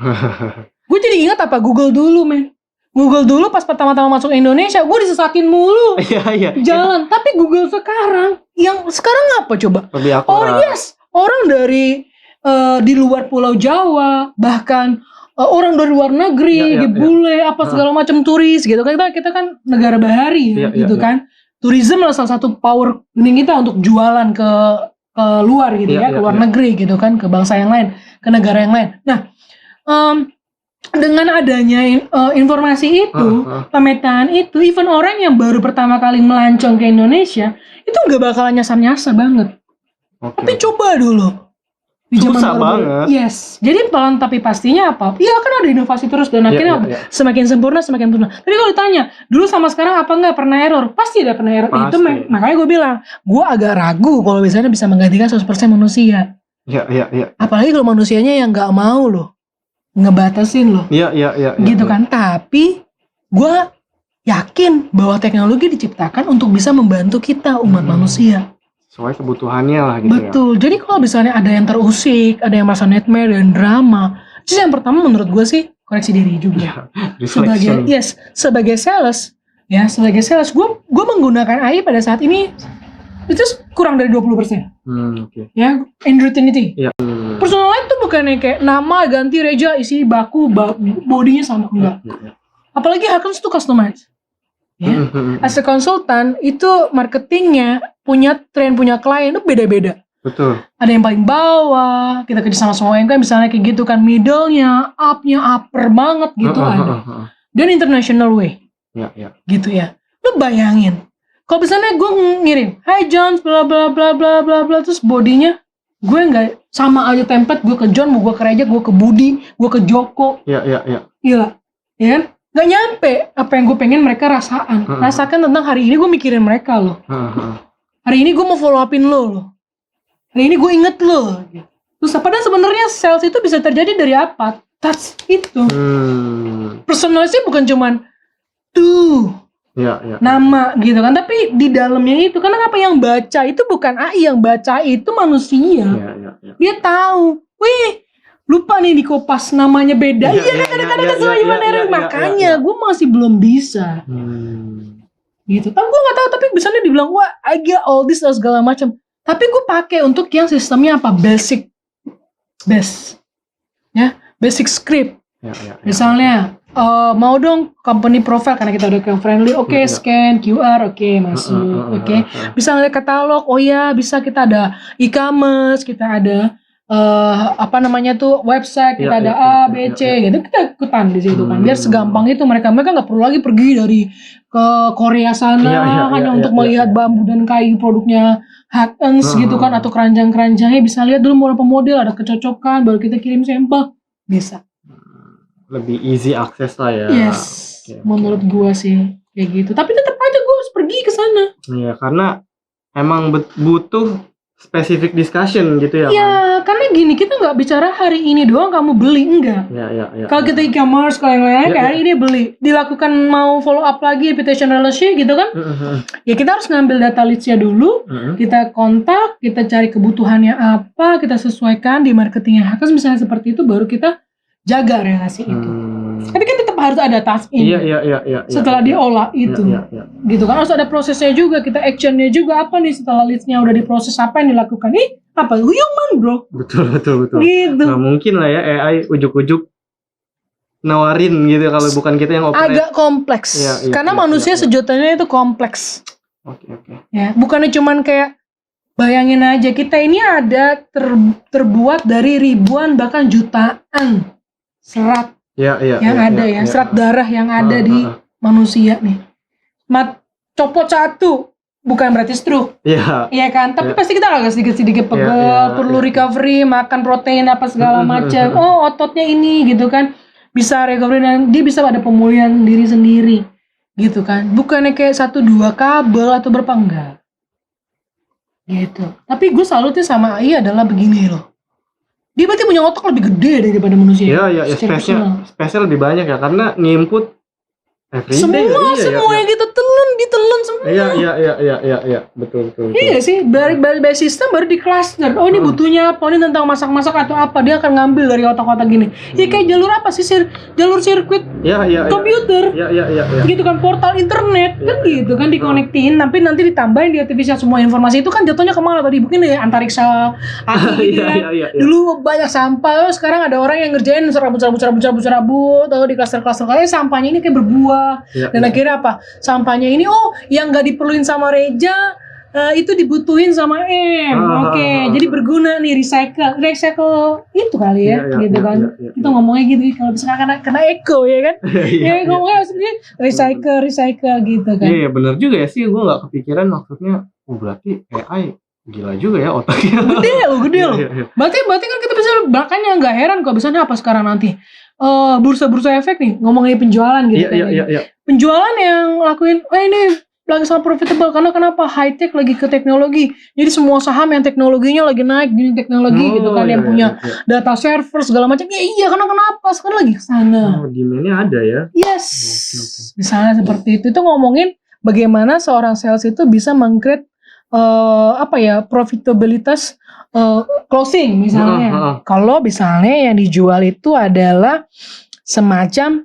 Gue jadi ingat apa? Google dulu men. Google dulu pas pertama-tama masuk Indonesia, gue disesatin mulu Iya. jalan. Tapi Google sekarang, yang sekarang apa coba? Lebih Oh akurat. yes, orang dari di luar Pulau Jawa, bahkan orang dari luar negeri, Ya, di bule, apa segala macam turis gitu kan. Kita kan negara bahari ya, gitu kan. Tourism adalah salah satu power ini kita untuk jualan ke luar gitu ya, ke luar negeri gitu kan, ke bangsa yang lain, ke negara yang lain. Nah, dengan adanya informasi itu, pemetaan itu, even orang yang baru pertama kali melancong ke Indonesia itu nggak bakalan nyasar-nyasar banget. Tapi coba dulu di zaman Susah baru, banget. yes. Jadi pelan tapi pastinya apa? Iya kan ada inovasi terus dan akhirnya semakin sempurna. Tapi kalau ditanya dulu sama sekarang apa nggak pernah error? Pasti ada pernah error. Itu makanya gue bilang, gue agak ragu kalau misalnya bisa menggantikan 100% manusia. Iya. Apalagi kalau manusianya yang nggak mau loh ngebatasin loh. Iya. Gitu kan. Tapi gue yakin bahwa teknologi diciptakan untuk bisa membantu kita umat manusia. Sesuai kebutuhannya lah gitu. Betul. Jadi kalau misalnya ada yang terusik, ada yang merasa nightmare dan drama, jadi yang pertama menurut gue sih koreksi diri juga. Sebagai sales, gue menggunakan AI pada saat ini itu kurang dari 20%. Ya, Androidinity. Personal line tuh bukannya kayak nama ganti Reja isi baku bodinya sama enggak. Apalagi Hakens tuh customize. Ya. As a konsultan itu marketingnya punya tren, punya klien itu beda-beda. Betul. Ada yang paling bawah, kita kerja sama semua yang kan misalnya kayak gitu kan, middle-nya, up-nya, upper banget gitu ada. Dan international way. Gitu ya. Lu bayangin. Kalau misalnya gue ngirim, "Hi John, bla bla bla bla bla bla," terus bodinya gue nggak sama aja template, gue ke John, gue ke Reja, gue ke Budi, gue ke Joko. Iya. Gila. Ya kan? Gak nyampe apa yang gue pengen mereka rasakan tentang hari ini gue mikirin mereka loh. Hari ini gue mau follow upin lo loh. Hari ini gue inget lo. Terus padahal sebenarnya sales itu bisa terjadi dari apa? Touch itu. Personalisasi bukan cuman tuh nama gitu kan, tapi di dalamnya itu karena apa yang baca itu bukan AI, yang baca itu manusia. Dia tahu, wih lupa nih di Kopas namanya beda. Iya kadang-kadang semuanya makanya gue masih belum bisa. Gitu. Tapi gue nggak tahu, tapi misalnya dibilang wah I get all this atau segala macam. Tapi gue pakai untuk yang sistemnya apa? Basic script. Misalnya mau dong company profile karena kita udah ke friendly, oke, scan QR, oke, masuk, oke. Misalnya katalog, oh ya bisa, kita ada e-commerce, kita ada website, kita ada A, B, C gitu, kita ikutan di situ kan, biar segampang itu mereka nggak perlu lagi pergi dari ke Korea sana hanya untuk melihat bambu dan kayu produknya Hakens gitu kan, atau keranjang-keranjangnya bisa lihat dulu berapa model, ada kecocokan, baru kita kirim sampel, bisa. Lebih easy access lah ya. Yes, menurut gua sih kayak gitu. Tapi tetap aja gua harus pergi ke sana. Iya, karena emang butuh specific discussion gitu ya. Iya, karena gini, kita nggak bicara hari ini doang kamu beli, enggak. Iya. Kalau kita e-commerce, kalau yang lain kayak hari ini beli, dilakukan mau follow up lagi reputation relationship gitu kan. Ya kita harus ngambil data leads-nya dulu, kita kontak, kita cari kebutuhannya apa, kita sesuaikan di marketingnya Hakens misalnya seperti itu, baru kita jaga relasi itu. Tapi kan tetap harus ada task ini. Iya. Setelah diolah itu. Gitu kan, harus ada prosesnya juga, kita actionnya juga apa nih setelah leads-nya udah diproses, apa yang dilakukan. Apa? Human bro. Betul. Gitu. Nah mungkin lah ya AI ujuk-ujuk nawarin gitu kalau bukan kita yang operate. Agak kompleks. Karena manusia sejujurnya itu kompleks. Oke. Ya, bukannya cuman kayak bayangin aja, kita ini ada terbuat dari ribuan bahkan jutaan serat serat darah yang ada di manusia nih. Copot satu bukan berarti stroke. Iya kan? Tapi pasti kita agak sedikit pegel, perlu recovery, makan protein apa segala macam. Oh, ototnya ini gitu kan. Bisa recovery dan dia bisa ada pemulihan diri sendiri. Gitu kan. Bukannya kayak 1-2 kabel atau berapa, enggak. Gitu. Tapi gue salutnya sama AI adalah begini loh. Dia berarti punya otak lebih gede daripada manusia. Iya, space-nya lebih banyak ya, karena nginput semua gitu ditelan semua. Iya, betul. Iya sih, dari sistem baru di cluster. Oh ini butuhnya apa? Ini tentang masak-masak atau apa? Dia akan ngambil dari otak-otak gini. Ya kayak jalur apa sih? Jalur sirkuit komputer. Iya. Gitu kan, portal internet kan gitu kan, dikonektin. Tapi nanti ditambahin di artificial semua informasi itu kan jatuhnya kemana tadi? Mungkin ya antariksa gitu kan. Dulu banyak sampah, sekarang ada orang yang ngerjain serabut atau di cluster-cluster kayak sampahnya ini kayak berbuah. Dan akhirnya apa? Sampahnya ini yang gak diperluin sama Reja itu dibutuhin sama M. Oke, jadi berguna nih, recycle itu kali ya, Iya, gitu iya, kan. iya, iya, Kita ngomongnya gitu, kalau misalkan kena eco ya kan. Ya ngomongnya maksudnya recycle gitu kan. Iya, bener juga ya sih, gue nggak kepikiran maksudnya. Berarti AI gila juga ya otaknya. Gede loh. Iya, iya. Berarti kan kita bisa, makanya nggak heran kok misalnya apa sekarang nanti bursa efek nih ngomongin penjualan gitu kan. Iya. Penjualan yang lakuin, ini lagi sangat profitable karena kenapa, high tech lagi ke teknologi. Jadi semua saham yang teknologinya lagi naik gini teknologi gitu kan, yang punya data server segala macam. Ya iya, karena kenapa sekarang lagi ke sana. Demand-nya ada ya. Yes. Oke. Misalnya seperti itu ngomongin bagaimana seorang sales itu bisa meng-create profitabilitas closing misalnya. Kalau misalnya yang dijual itu adalah semacam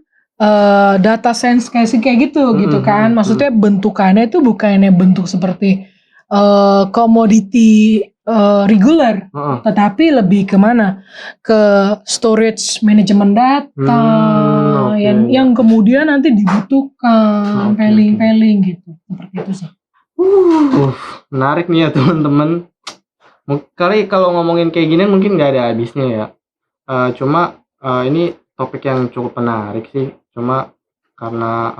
data science kayak gitu kan. Maksudnya bentukannya itu bukannya bentuk seperti komoditi regular, tetapi lebih kemana, ke storage manajemen data yang kemudian nanti dibutuhkan filing gitu, seperti itu sih. Menarik nih ya teman-teman. Kali kalau ngomongin kayak gini mungkin nggak ada habisnya ya. Cuma ini topik yang cukup menarik sih. Cuma karena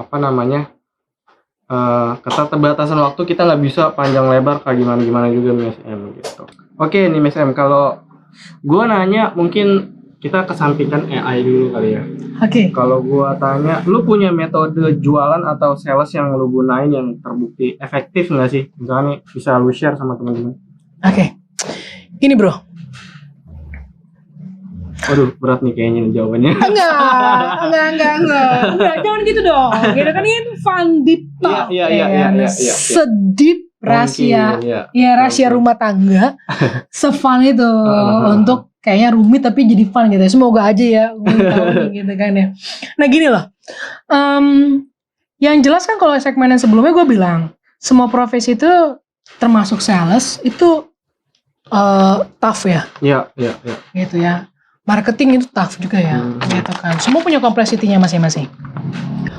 keterbatasan waktu kita nggak bisa panjang lebar kayak gimana juga Mas M gitu. Oke nih Mas M, kalau gue nanya mungkin kita kesampingkan AI dulu kali ya. Oke. Kalau gue tanya, lu punya metode jualan atau sales yang lu gunain yang terbukti efektif nggak sih? Misalnya nih, bisa lu share sama teman-teman. Oke. Ini bro. Waduh, berat nih kayaknya jawabannya. Enggak, jangan gitu dong. Gitu kan ini fun deep talk. Iya. Sedip rahasia. Mungkin, rahasia rumah tangga. Se-fun itu untuk kayaknya rumit tapi jadi fun gitu ya. Semoga aja ya gitu kan ya. Nah gini loh. Yang jelas kan kalau segmen yang sebelumnya gue bilang, semua profesi itu termasuk sales itu tough ya. Iya. Gitu ya. Marketing itu tough juga ya, gitu kan. Semua punya complexity-nya masing-masing.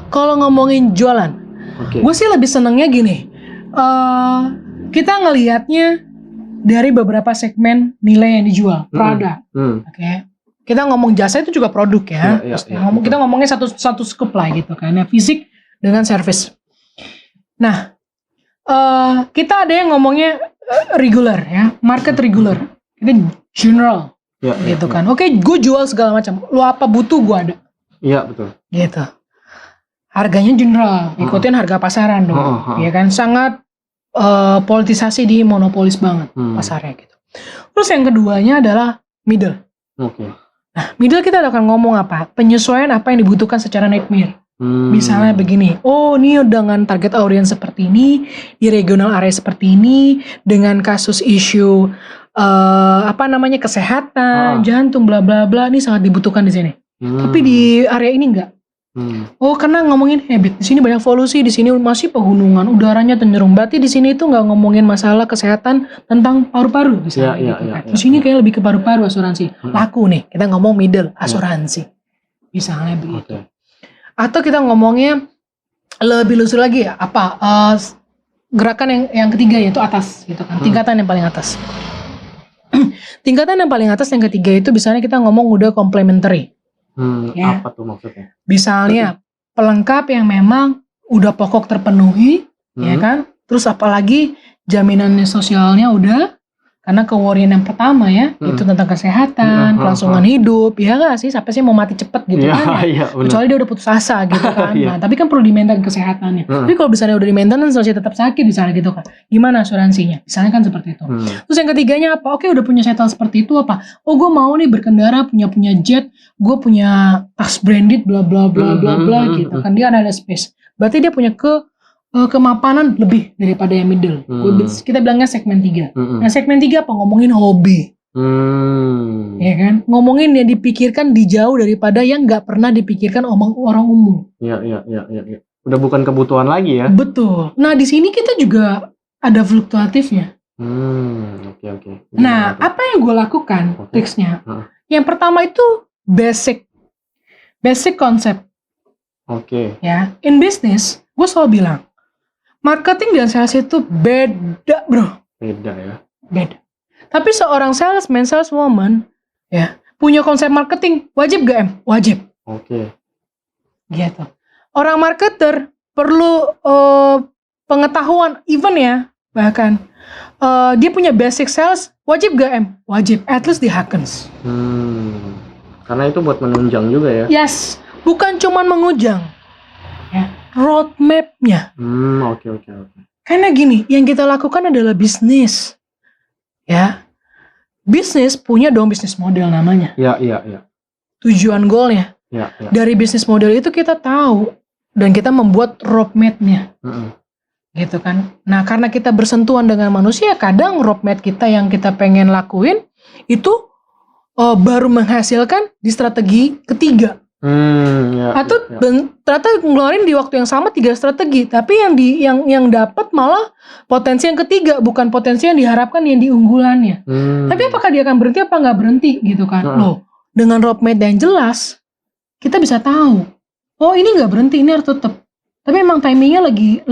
Kalau ngomongin jualan, gue sih lebih senengnya gini. Kita ngelihatnya dari beberapa segmen nilai yang dijual, produk. Oke. Kita ngomong jasa itu juga produk ya. Kita ngomongin satu scope lah gitu kan. Ya, fisik dengan service. Nah, kita ada yang ngomongnya regular ya, market regular. Kita general. Gitu kan. Oke, gue jual segala macam. Lu apa butuh gue ada. Iya, betul. Gitu. Harganya general, ikutin harga pasaran dong. Ya kan, sangat politisasi di monopolis banget pasarnya gitu. Terus yang keduanya adalah middle. Nah, middle kita akan ngomong apa? Penyesuaian apa yang dibutuhkan secara nightmare. Misalnya begini, ini dengan target audience seperti ini, di regional area seperti ini, dengan kasus isu kesehatan, jantung, bla bla bla, ini sangat dibutuhkan di sini. Tapi di area ini enggak. Karena ngomongin habit, di sini banyak polusi, di sini masih pegunungan, udaranya cenderung. Berarti di sini itu nggak ngomongin masalah kesehatan tentang paru-paru, misalnya gitu kan. Di sini kayak lebih ke paru-paru asuransi. Laku nih, kita ngomong middle asuransi, misalnya begitu. Atau kita ngomongnya lebih luas lagi ya, gerakan yang ketiga yaitu atas, gitu kan, tingkatan yang paling atas. Tingkatan yang paling atas yang ketiga itu misalnya kita ngomong udah complementary. Ya. Apa tuh maksudnya? Misalnya pelengkap yang memang udah pokok terpenuhi, ya kan? Terus apalagi jaminannya sosialnya udah, karena ke-worryan yang pertama ya, itu tentang kesehatan, kelangsungan hidup, ya nggak sih? Siapa sih mau mati cepet gitu kan? Ya? Kecuali dia udah putus asa gitu kan. Nah, tapi kan perlu di-maintain kesehatannya. Tapi kalau misalnya udah di-maintain masih tetap sakit misalnya gitu kan, gimana asuransinya? Misalnya kan seperti itu. Terus yang ketiganya apa? Oke, udah punya settle seperti itu apa? Gue mau nih berkendara, punya jet, gue punya tas branded, bla bla bla bla bla gitu kan. Dia ada space. Berarti dia punya kemapanan lebih daripada yang middle. Kita bilangnya segmen 3. Nah, segmen 3 apa? Ngomongin hobi. Ya kan? Ngomongin yang dipikirkan dijauh daripada yang nggak pernah dipikirkan orang umum. Iya. Udah bukan kebutuhan lagi ya? Betul. Nah, di sini kita juga ada fluktuatifnya. Oke. Nah, apa yang gue lakukan triksnya? Yang pertama itu basic konsep. Oke. Ya, in business, gue selalu bilang, Marketing dan sales itu beda, bro. Beda ya. Beda. Tapi seorang salesman, saleswoman, ya, punya konsep marketing, wajib gak, Em? Wajib. Oke. Gitu. Orang marketer perlu pengetahuan, even ya, bahkan dia punya basic sales, wajib gak, Em? Wajib. At least di Hakens. Karena itu buat menunjang juga ya. Yes. Bukan cuman mengujang. Ya. Roadmap-nya. Oke. Karena gini, yang kita lakukan adalah bisnis. Ya. Bisnis punya dong bisnis model namanya. Iya. Tujuan goalnya. Ya. Dari bisnis model itu kita tahu. Dan kita membuat roadmap-nya. Gitu kan. Nah, karena kita bersentuhan dengan manusia, kadang roadmap kita yang kita pengen lakuin, itu baru menghasilkan di strategi ketiga. Atau ternyata ngeluarin di waktu yang sama 3 strategi, tapi yang dapat malah potensi yang ketiga, bukan potensi yang diharapkan yang di unggulannya. Tapi apakah dia akan berhenti apa nggak berhenti gitu kan? Loh, dengan roadmap yang jelas kita bisa tahu, oh ini nggak berhenti, ini harus tetap. Tapi emang timingnya lagi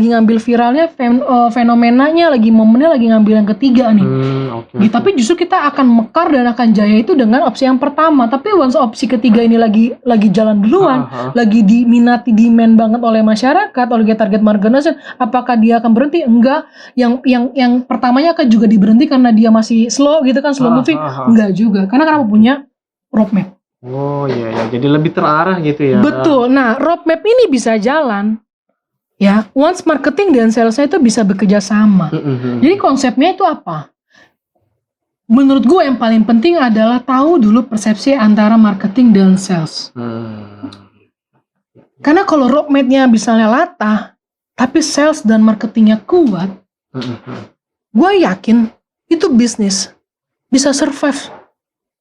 ngambil viralnya, fenomenanya, lagi momennya lagi ngambil yang ketiga nih. Gitu, tapi justru kita akan mekar dan akan jaya itu dengan opsi yang pertama. Tapi once opsi ketiga ini lagi jalan duluan, lagi diminati, demand banget oleh masyarakat, oleh target market, apakah dia akan berhenti? Enggak. Yang pertamanya akan juga diberhenti karena dia masih slow gitu kan, slow moving. Enggak juga. Karena kenapa punya roadmap. Oh iya, jadi lebih terarah gitu ya. Betul. Nah, roadmap ini bisa jalan, ya. Once marketing dan salesnya itu bisa bekerja sama. Jadi konsepnya itu apa? Menurut gue yang paling penting adalah tahu dulu persepsi antara marketing dan sales. Karena kalau roadmapnya misalnya latah, tapi sales dan marketingnya kuat, gue yakin itu bisnis bisa survive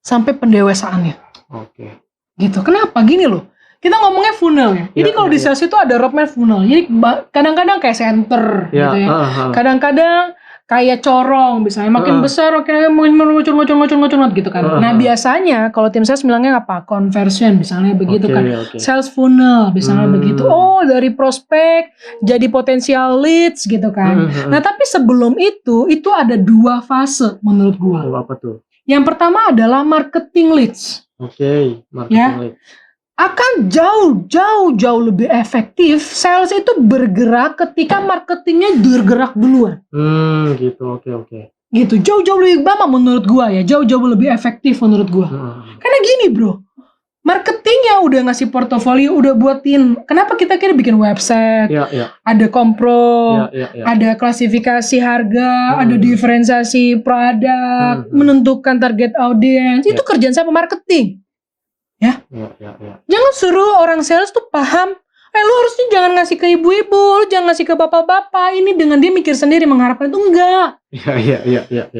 sampai pendewasaannya. Oke. Gitu. Kenapa? Gini loh. Kita ngomongnya funnel ya. Jadi kalau di sales itu ada roadmap funnel. Jadi kadang-kadang kayak center gitu ya. Kadang-kadang kayak corong misalnya. Makin besar makin ngocor gitu kan. Nah, biasanya kalau tim sales bilangnya apa? Conversion misalnya begitu kan. Sales funnel misalnya begitu. Oh, dari prospek jadi potensial leads gitu kan. Nah, tapi sebelum itu ada 2 fase menurut gua. Apa tuh? Yang pertama adalah marketing leads. Marketing leads. Akan jauh lebih efektif sales itu bergerak ketika marketingnya bergerak duluan. Gitu, oke. Gitu, jauh lebih lama menurut gua ya, jauh lebih efektif menurut gua. Karena gini bro, marketingnya udah ngasih portofolio, udah buatin. Kenapa kita kira bikin website? Ada kompro, ada klasifikasi harga, ada diferensiasi produk, menentukan target audiens. Itu kerjaan siapa? Marketing. Ya. Jangan suruh orang sales tuh paham, lu harusnya jangan ngasih ke ibu-ibu, lu jangan ngasih ke bapak-bapak. Ini dengan dia mikir sendiri mengharapkan itu enggak. Iya.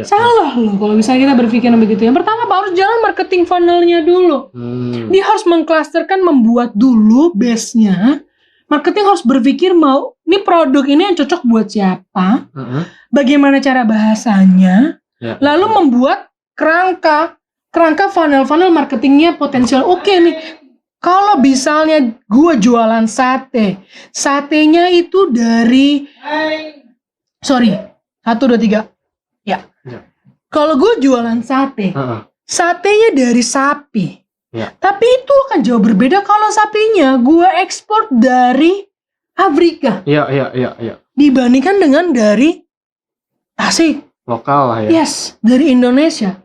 Salah loh kalau misalnya kita berpikir begitu. Yang pertama harus jalan marketing funnelnya dulu. Dia harus mengklasterkan, membuat dulu base-nya. Marketing harus berpikir mau ini produk ini yang cocok buat siapa, bagaimana cara bahasanya, lalu membuat kerangka funnel marketingnya potensial. Oke nih, kalau misalnya gue jualan satenya itu dari 1, 2, 3 ya. Kalau gue jualan satenya dari sapi, tapi itu akan jauh berbeda kalau sapinya gue ekspor dari Afrika. Dibandingkan dengan dari Tasik. Lokal lah ya. Yes, dari Indonesia.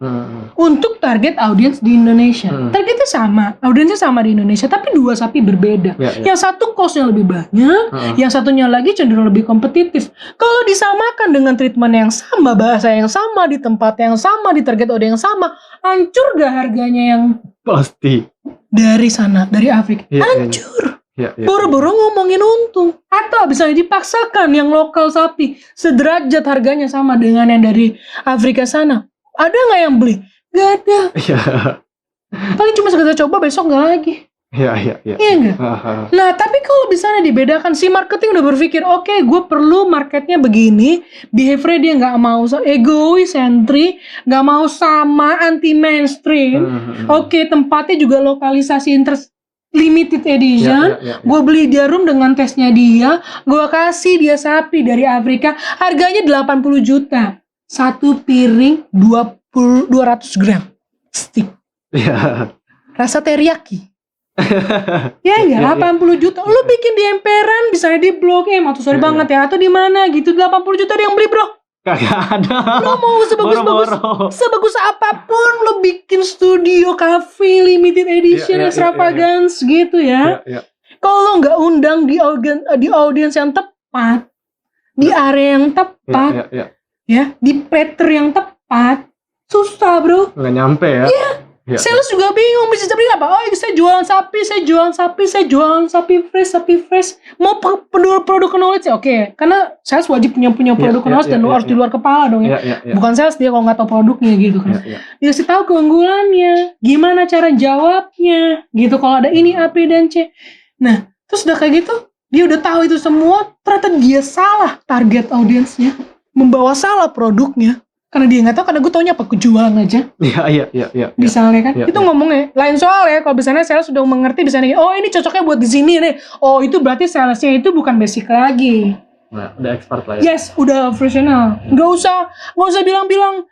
Untuk target audiens di Indonesia. Targetnya sama, audiensnya sama di Indonesia, tapi 2 sapi berbeda. Yang satu cost-nya lebih banyak, yang satunya lagi cenderung lebih kompetitif. Kalau disamakan dengan treatment yang sama, bahasa yang sama, di tempat yang sama, di target audiens yang sama, hancur gak harganya yang pasti dari sana, dari Afrika? Hancur. Boro-boro ngomongin untung. Atau misalnya dipaksakan yang lokal sapi sederajat harganya sama dengan yang dari Afrika sana, ada nggak yang beli? Nggak ada. Paling cuma sekedar coba, besok nggak lagi. Iya nggak? Nah, tapi kalau misalnya dibedakan, si marketing udah berpikir, oke, gue perlu marketnya begini, behaviornya dia nggak mau egois, sentri, nggak mau sama, anti mainstream. Oke, tempatnya juga lokalisasi limited edition. Gue beli jarum dengan tesnya dia, gue kasih dia sapi dari Afrika, harganya 80 juta. Satu piring 200 gram stick. Iya. Rasa teriyaki. Ya enggak, 80 juta. Lu bikin di emperan, misalnya di Blok M atau sorry banget ya, atau di mana gitu, 80 juta ada yang beli, bro. Kagak ada. Lu mau sebagus apapun lu bikin studio cafe limited edition extravagance gitu ya. Kalau lu nggak undang di audiens yang tepat, di area yang tepat, ya, di platter yang tepat, susah, bro. Nggak nyampe ya. Sales juga bingung bisa seperti apa. Oh, saya jualan sapi fresh. Mau produk knowledge ya, oke. Karena sales wajib punya produk knowledge dan harus di luar kepala dong ya. Bukan sales dia kalau nggak tahu produknya gitu kan. Dikasih tahu keunggulannya, gimana cara jawabnya, gitu. Kalau ada ini A, B, dan C. Nah, terus udah kayak gitu, dia udah tahu itu semua. Ternyata dia salah target audiensnya, membawa salah produknya. Karena dia nggak tahu, karena gue taunya apa, kejualan aja. Iya. Misalnya kan, itu ngomongnya lain soal ya. Kalau misalnya sales sudah mengerti, misalnya, oh ini cocoknya buat di sini nih. Oh itu berarti salesnya itu bukan basic lagi. Nah, udah expert lah ya. Yes, udah profesional. Nggak usah bilang-bilang,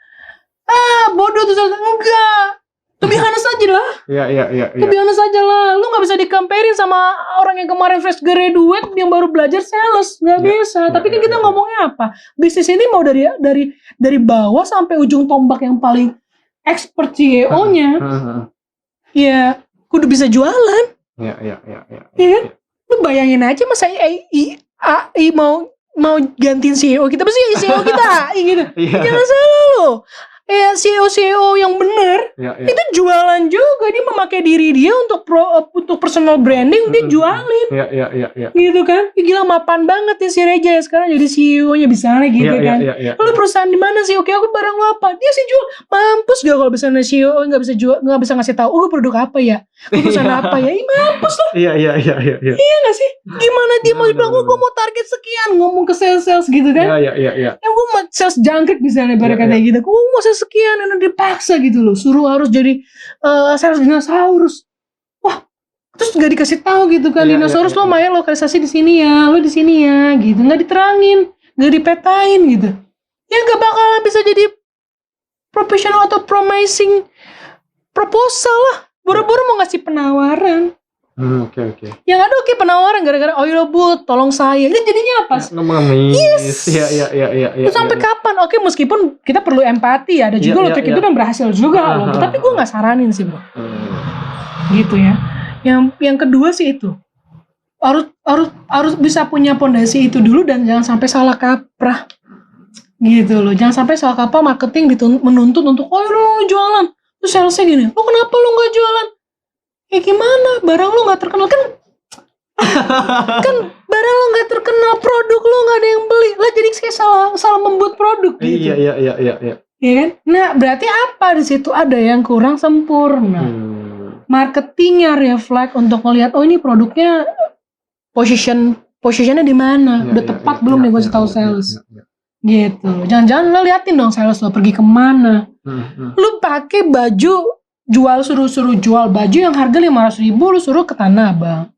bodoh tuh sales. Enggak. Lebih honest aja lah. Iya. Lebih honest aja lah. Lu nggak bisa di-comparein sama orang yang kemarin fresh graduate yang baru belajar sales. Nggak bisa. Tapi kan kita ngomongnya apa? Bisnis ini mau dari bawah sampai ujung tombak yang paling expert CEO-nya. Ya, kudu bisa jualan. Iya. Kan? Lu bayangin aja masa AI mau gantiin CEO kita. Pasti CEO kita AI gitu. Jangan salah lo. CEO yang benar itu jualan juga, dia memakai diri dia untuk personal branding, dia jualin. Gitu kan? Gila mapan banget ya si Reja ya sekarang jadi CEO-nya misalnya gitu kan. Lu perusahaan di mana sih? Oke, aku barang lu apa? Dia sih jual. Mampus gak kalau misalnya CEO nggak bisa ngasih tahu, gue produk apa ya? Gue perusahaan apa ya? Mampus lah. Iya nggak sih? Gimana dia mau bilang, gue mau target sekian, ngomong ke sales gitu kan? Iya. Yang gue mau sales jangkrik misalnya kayak gitu. Gue mau sales sekian, dan dipaksa gitu loh, suruh harus jadi sales dinosaurus. Wah, terus nggak dikasih tahu gitu kan, dinosaurus lo main lokalisasi di sini ya, lo di sini ya, gitu, nggak diterangin, nggak dipetain gitu. Ya nggak bakalan bisa jadi profesional atau promising proposal lah. Buru-buru mau ngasih penawaran. Oke. Yang ada penawaran gara-gara oh ya bu, tolong saya. Ini jadinya apa? Yes. Iya. Terus sampai kapan? Oke, meskipun kita perlu empati ya, ada juga lo trik itu dan berhasil juga loh. Tapi gue nggak saranin sih bro. Gitu ya. Yang kedua sih itu harus bisa punya pondasi itu dulu dan jangan sampai salah kaprah. Gitu loh. Jangan sampai salah kaprah marketing menuntut untuk oh lo jualan. Terus salesnya gini, lo kenapa lo nggak jualan? Ya gimana, barang lo gak terkenal kan barang lo gak terkenal, produk lo gak ada yang beli lah, jadi saya salah membuat produk gitu. Iya kan? Nah berarti apa di situ ada yang kurang sempurna. Marketingnya reflect untuk melihat oh ini produknya positionnya di mana, udah tepat belum nih gue kasih tahu sales. Gitu. Jangan-jangan lo liatin dong sales lo pergi kemana. Lu pakai baju suruh jual baju yang harga 500.000, lu suruh ke Tanah Abang.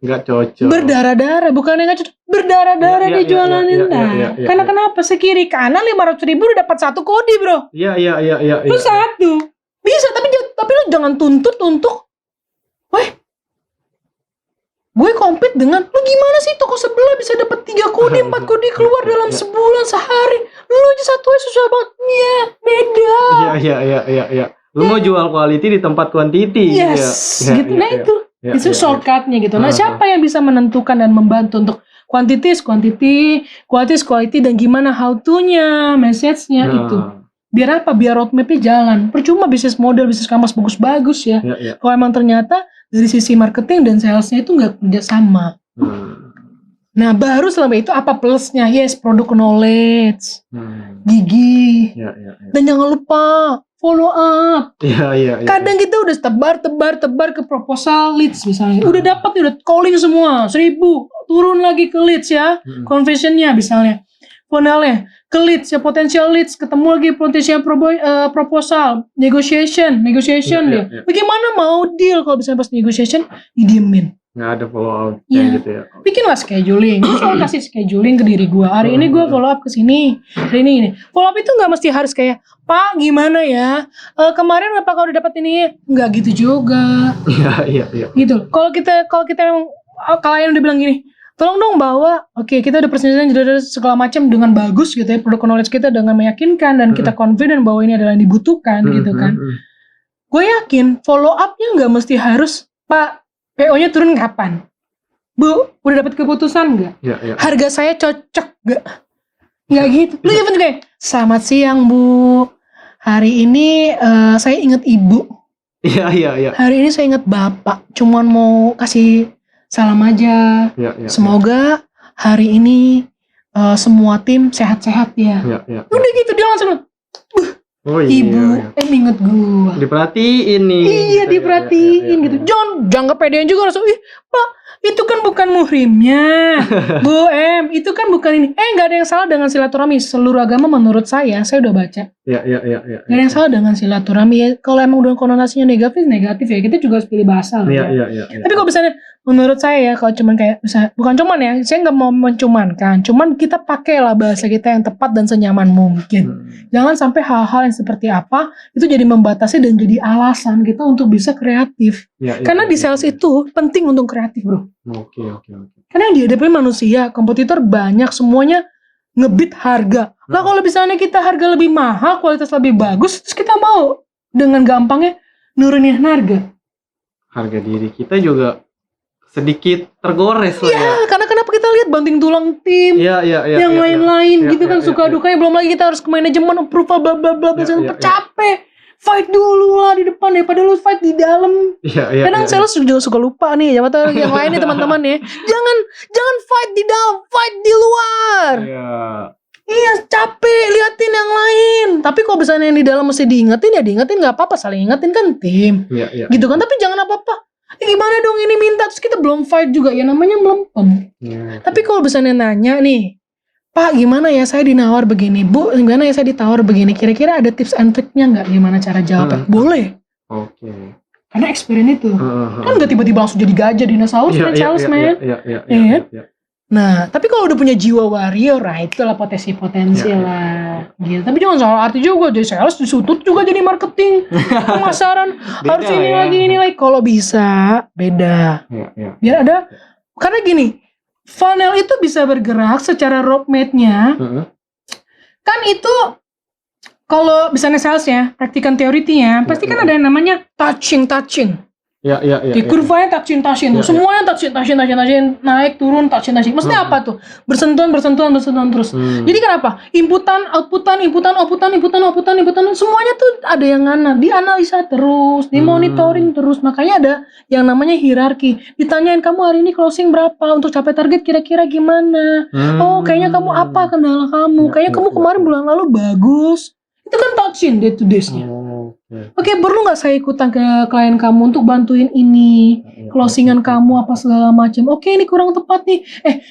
Nggak cocok. Berdarah-darah, bukan yang nggak cocok. Berdarah-darah dia jualanin dah. Karena kenapa? Sekiri kanan 500.000 udah dapat satu kodi bro. Iya. Lu satu. Bisa, tapi lu jangan tuntut untuk, weh, gue compete dengan, lu gimana sih toko sebelah bisa dapat 3 kodi, 4 kodi keluar dalam sebulan, sehari. Lu aja satu aja susah banget. Iya, beda. Iya. Lu mau jual quality di tempat quantity. Yes, gitu. Nah itu shortcutnya gitu. Nah siapa yang bisa menentukan dan membantu untuk quantity is quantity, quality is quality, dan gimana how to-nya, message-nya itu. Biar apa? Biar roadmap-nya jalan. Percuma bisnis model, bisnis kanvas bagus-bagus ya. Kalau emang ternyata dari sisi marketing dan sales-nya itu nggak kerja sama. Nah baru selama itu apa plusnya? Yes, produk knowledge, gigi, dan jangan lupa follow up. Iya. Kadang kita udah tebar ke proposal leads misalnya. Udah dapat nih, udah calling semua 1.000, turun lagi ke leads ya. Conversionnya misalnya. funnelnya ke leads ya, potential leads, ketemu lagi potential proposal, negotiation dia. Iya. Bagaimana mau deal kalau misalnya pas negotiation didiemin? Nggak ada follow up Iya. gitu ya. Bikinlah scheduling. Gue selalu kasih scheduling ke diri gue. Hari ini gue follow up ke sini. Hari ini. Follow up itu nggak mesti harus kayak, Pak gimana ya? Kemarin apakah udah dapat ini? Nggak gitu juga. Iya. Gitu. Kalau kita memang klien udah bilang gini, tolong dong bawa, oke kita udah presentasinya jadi segala macam dengan bagus gitu ya, produk knowledge kita dengan meyakinkan dan kita confident bahwa ini adalah yang dibutuhkan gitu kan. Gue yakin follow up-nya nggak mesti harus, Pak PO-nya turun kapan? Bu, udah dapat keputusan nggak? Iya. Harga saya cocok nggak? Nggak gitu. Lu even kayak, selamat siang Bu, hari ini saya inget Ibu. Iya. Hari ini saya inget Bapak, cuman mau kasih salam aja. Iya. Semoga hari ini semua tim sehat-sehat ya. Iya. Udah gitu dia langsung, Oh Ibu, inget gua. diperhatiin nih. Iya gitu. diperhatiin gitu. Jangan kepedean juga langsung, Pak itu kan bukan muhrimnya. Bu itu kan bukan ini. Nggak ada yang salah dengan silaturahmi. Seluruh agama menurut saya udah baca. Iya. Nggak ada yang salah dengan silaturahmi ya. Kalau emang udah konotasinya negatif ya. Kita juga harus pilih bahasa lah ya. Iya. Tapi kalau misalnya menurut saya ya, kalau cuman kayak misalnya, bukan cuman ya, saya nggak mau mencumankan, cuman kita pakailah bahasa kita yang tepat dan senyaman mungkin. Jangan sampai hal-hal yang seperti apa itu jadi membatasi dan jadi alasan kita untuk bisa kreatif. Karena di sales itu penting untuk kreatif, bro. Oke. Karena yang dihadapi manusia, kompetitor banyak, semuanya ngebit harga. Lah kalau misalnya kita harga lebih mahal, kualitas lebih bagus, terus kita mau dengan gampangnya nurunin harga. Harga diri kita juga sedikit tergores lah ya. Iya, karena kenapa kita lihat banting tulang tim, Iya. yang lain-lain gitu kan, Iya. suka dukanya, belum lagi kita harus ke manajemen approval bla bla bla, Iya. capek. Fight dulu lah di depan daripada lu fight di dalam. Iya. Kadang sales juga suka lupa nih, siapa tahu yang lain nih teman-teman ya. Jangan fight di dalam, fight di luar. Iya, capek liatin yang lain. Tapi kalau misalnya yang di dalam mesti diingetin ya diingetin, nggak apa-apa, saling ingetin kan tim. Iya. Gitu kan, tapi jangan apa-apa. Gimana dong ini minta terus kita belum fight juga ya, namanya melempem. Tapi kalau misalnya nanya nih, Pak gimana ya saya dinawar begini, Bu gimana ya saya ditawar begini, kira-kira ada tips and triknya nggak gimana cara jawabnya? Boleh. Oke. Karena experience itu kan nggak tiba-tiba langsung jadi gajah dinosaurus kan salesman. Iya. Nah tapi kalau udah punya jiwa warrior, nah itulah potensi lah. Gitu. Tapi jangan salah arti juga, jadi sales disutut juga jadi marketing, pemasaran harus ini lagi. Kalau bisa beda. Biar ada, karena gini, funnel itu bisa bergerak secara roadmap-nya. Kan itu kalau misalnya salesnya, praktikan teorinya, pasti kan ada yang namanya touching. Iya. Di kurvanya touching. Semuanya touching, naik, turun, touching. Maksudnya apa tuh? Bersentuhan terus. Jadi kenapa? Inputan, outputan, semuanya tuh ada yang dianalisa terus, dimonitoring terus. Makanya ada yang namanya hierarki. Ditanyain kamu hari ini closing berapa? Untuk capai target kira-kira gimana? Oh, kayaknya kamu apa kendala kamu? Kayaknya kamu kemarin bulan lalu bagus. Itu kan touching day to days-nya. Oke, perlu nggak saya ikutan ke klien kamu untuk bantuin ini, closingan kamu apa segala macam. Oke, ini kurang tepat nih.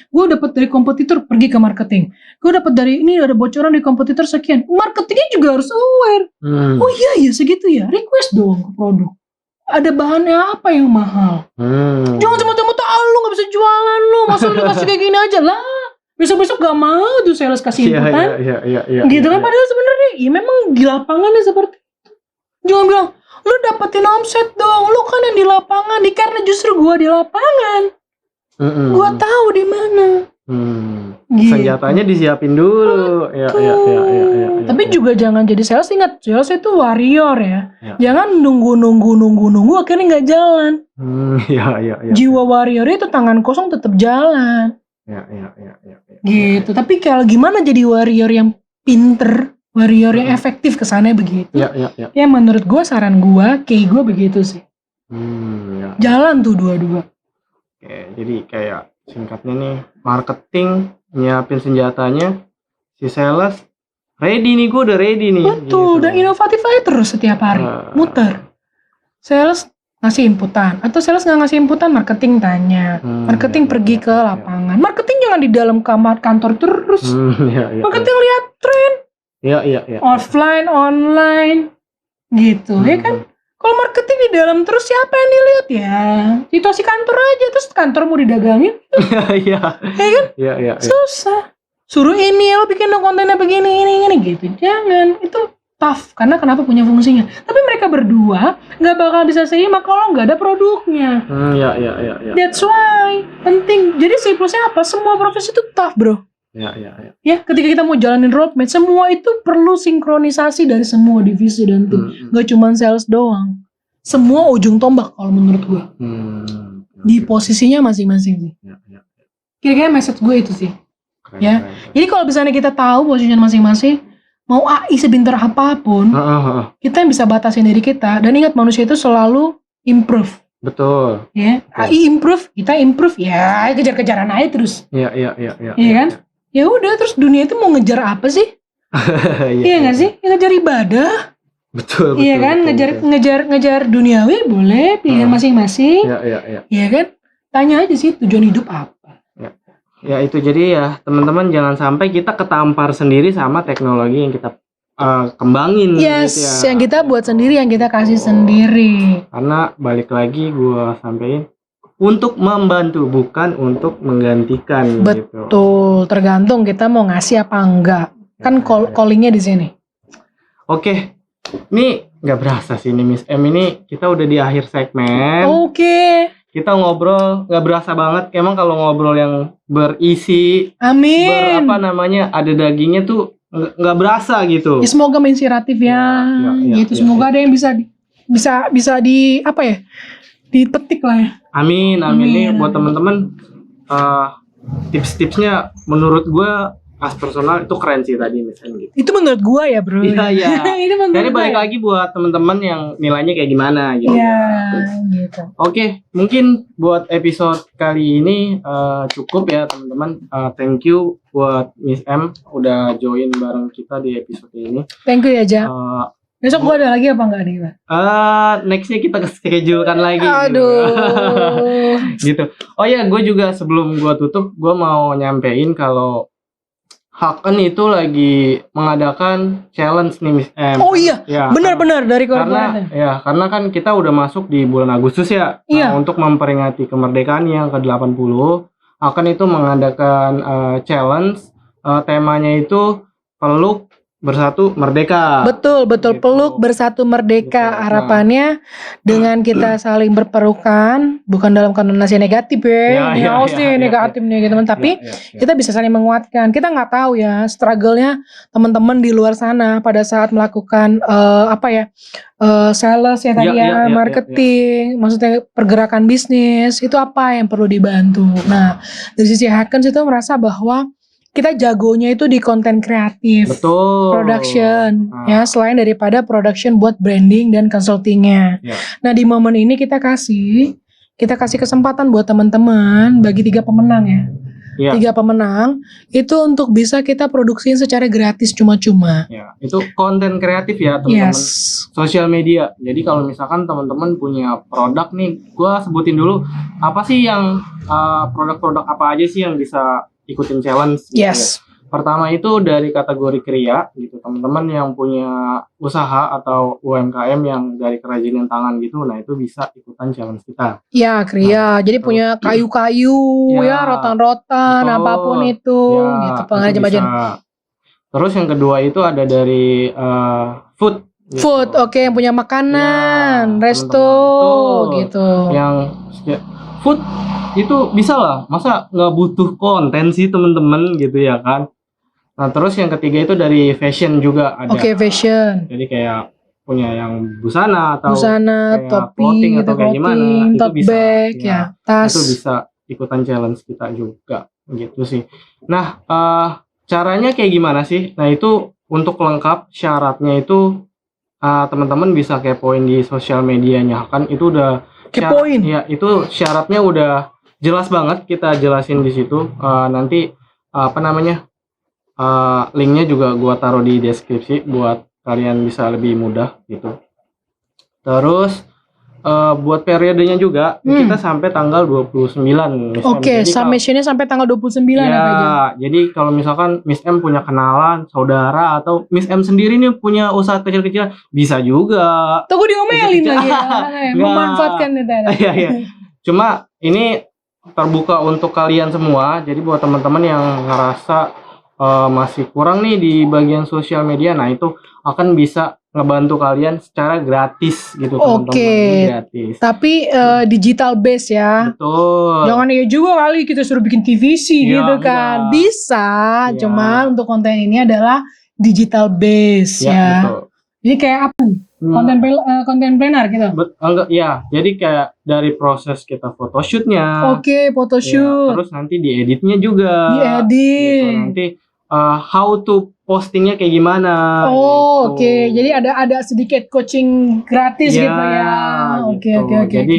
Gue dapet dari kompetitor, pergi ke marketing. Gue dapet dari ini ada bocoran di kompetitor sekian. Marketingnya juga harus aware. Oh iya segitu ya. Request dong ke produk. Ada bahannya apa yang mahal? Jangan cuma lu nggak bisa jualan lu, masa lu kasih kayak gini aja lah. Besok-besok gak mau tuh sales kasih inputan. Iya. Gitu kan, padahal sebenarnya ya memang di lapangannya seperti itu. Jangan bilang, lu dapetin omset dong, lu kan yang di lapangan, karena justru gua di lapangan. Gua tahu di mana. Gitu. Senjatanya disiapin dulu. Iya. Tapi juga jangan jadi sales, ingat, sales itu warrior ya. Jangan nunggu akhirnya nggak jalan. Iya. Jiwa warrior itu tangan kosong tetap jalan. Iya. Gitu. Tapi kalau gimana jadi warrior yang pinter, warrior yang efektif kesannya begitu. Iya. Ya menurut gue, saran gue, kayak gue begitu sih. Jalan tuh dua-dua. Oke, jadi kayak singkatnya nih, marketing nyiapin senjatanya, si sales ready nih, gue udah ready nih. Betul, gitu. dan inovatif aja terus setiap hari, muter. Sales ngasih inputan, atau sales nggak ngasih inputan, marketing tanya, marketing pergi ke lapangan. Marketing jangan di dalam kamar kantor terus. Marketing lihat tren, offline, online, gitu, ya kan? Kalau marketing di dalam terus siapa yang dilihat ya? Situasi kantor aja, terus kantor mau didagangin, Iya. ya kan? Susah. Suruh ini lo bikin dong kontennya begini, ini gitu. Jangan, itu tough. Karena kenapa punya fungsinya. Tapi mereka berdua nggak bakal bisa seimbang kalau nggak ada produknya. Iya. That's why penting. Jadi siklusnya apa? Semua profesi itu tough, bro. Ya, ketika kita mau jalanin roadmap, semua itu perlu sinkronisasi dari semua divisi dan tim. Gak cuma sales doang. Semua ujung tombak kalau menurut gue. Di posisinya masing-masing sih. Kira-kira message gue itu sih. Ya. Jadi kalau misalnya kita tahu posisinya masing-masing, mau AI sebintar apapun, kita yang bisa batasin diri kita. Dan ingat, manusia itu selalu improve. Betul. Ya, AI improve, kita improve, ya kejar-kejaran aja terus. Iya. Iya kan? Ya udah, terus dunia itu mau ngejar apa sih? Iya nggak sih? Ya, ngejar ibadah. Betul. Iya kan? Ngejar duniawi boleh, pilihan masing-masing. Iya kan? Tanya aja sih tujuan hidup apa. Ya itu, jadi ya teman-teman jangan sampai kita ketampar sendiri sama teknologi yang kita kembangin. Yes, gitu ya. yang kita buat sendiri, yang kita kasih sendiri. Karena balik lagi gue sampein, untuk membantu, bukan untuk menggantikan. Betul, gitu. tergantung kita mau ngasih apa enggak. Kan callingnya di sini. Oke, ini nggak berasa sih nih Miss M, ini kita udah di akhir segmen. Oke. Kita ngobrol nggak berasa banget. Emang kalau ngobrol yang berisi, amin, ada dagingnya tuh nggak berasa gitu. Ya, semoga menginspiratif ya. Gitu. Semoga ada yang bisa di apa ya? Dipetik lah ya. Amin. Nih buat teman-teman, tips-tipsnya menurut gue as personal itu keren sih tadi misalnya gitu. Itu menurut gue ya, bro. Iya. Itu menurut Jadi balik lagi buat teman-teman yang nilainya kayak gimana gitu. Iya, gitu. Oke, mungkin buat episode kali ini cukup ya teman-teman. Thank you buat Miss M udah join bareng kita di episode ini. Thank you ya, Ja. Besok gue ada lagi apa enggak nih, Pak? Nextnya kita schedulekan lagi. Aduh. Gitu. Oh ya, gue juga sebelum gue tutup, gue mau nyampein kalau Haken itu lagi mengadakan challenge nih Miss M. Oh iya, ya, benar-benar dari korporat. Karena kan kita udah masuk di bulan Agustus ya. Iya. Nah, untuk memperingati kemerdekaan yang ke-80, Haken itu mengadakan challenge. Temanya itu peluk bersatu merdeka. Betul, gitu. Peluk bersatu merdeka. Gitu. Harapannya dengan kita saling berpelukan, bukan dalam konotasi negatif ya. Negatif nih teman, tapi kita bisa saling menguatkan. Kita nggak tahu ya struggle-nya teman-teman di luar sana pada saat melakukan sales ya tadi marketing, maksudnya pergerakan bisnis, itu apa yang perlu dibantu. Nah, dari sisi Haken itu merasa bahwa kita jagonya itu di konten kreatif, betul, production, ya selain daripada production buat branding dan consultingnya. Nah di momen ini kita kasih kesempatan buat teman-teman bagi 3 pemenang ya. 3 pemenang itu untuk bisa kita produksiin secara gratis cuma-cuma. Itu konten kreatif ya teman-teman. Sosial media. Jadi kalau misalkan teman-teman punya produk nih, gua sebutin dulu apa sih yang produk-produk apa aja sih yang bisa ikutin challenge gitu ya. Pertama itu dari kategori kriya gitu, teman-teman yang punya usaha atau UMKM yang dari kerajinan tangan gitu, nah itu bisa ikutan challenge kita. Ya, kriya. Jadi punya kayu-kayu ya, rotan-rotan, apapun itu gitu, pengrajin. Terus yang kedua itu ada dari food. Gitu. Food, oke, yang punya makanan, resto gitu. Yang food itu bisa lah, masa nggak butuh konten sih temen-temen gitu ya kan. Nah terus yang ketiga itu dari fashion juga ada. Oke, fashion. Jadi kayak punya yang busana atau topi atau kayak gimana, tote itu bisa bag, ya, tas. Itu bisa ikutan challenge kita juga gitu sih. Nah caranya kayak gimana sih? Nah itu untuk lengkap syaratnya itu teman-teman bisa kepoin di sosial medianya kan, itu udah kepoin. Ya itu syaratnya udah jelas banget, kita jelasin di situ. Nanti linknya juga gua taruh di deskripsi buat kalian bisa lebih mudah gitu. Terus buat periodenya juga kita sampai tanggal 29 Miss M. Oke, Jadi submissionnya sampai tanggal 29 ya, apa aja? jadi kalau misalkan Miss M punya kenalan, saudara, atau Miss M sendiri nih punya usaha kecil-kecilan, bisa juga. Tunggu diomelin Kecil-kecil. lagi ya. Nggak. Memanfaatkan itu. Iya, iya. Cuma ini terbuka untuk kalian semua. Jadi buat teman-teman yang ngerasa masih kurang nih di bagian sosial media, nah itu akan bisa ngebantu kalian secara gratis gitu teman-teman. Oke. Ini gratis. Tapi digital base ya. Betul. Jangan ya juga kali kita suruh bikin TVC Iya, gitu kan. enggak. Bisa, Iya. cuman untuk konten ini adalah digital base Ya, ya. betul. Jadi kayak apa? Konten planner gitu. Enggak ya. Jadi kayak dari proses kita photoshootnya. Oke, Ya, photoshoot, terus nanti dieditnya juga. diedit. Gitu. Nanti how to postingnya kayak gimana. Oh, gitu. oke. Jadi ada sedikit coaching gratis Ya, gitu ya. Oke, gitu. oke, oke. Jadi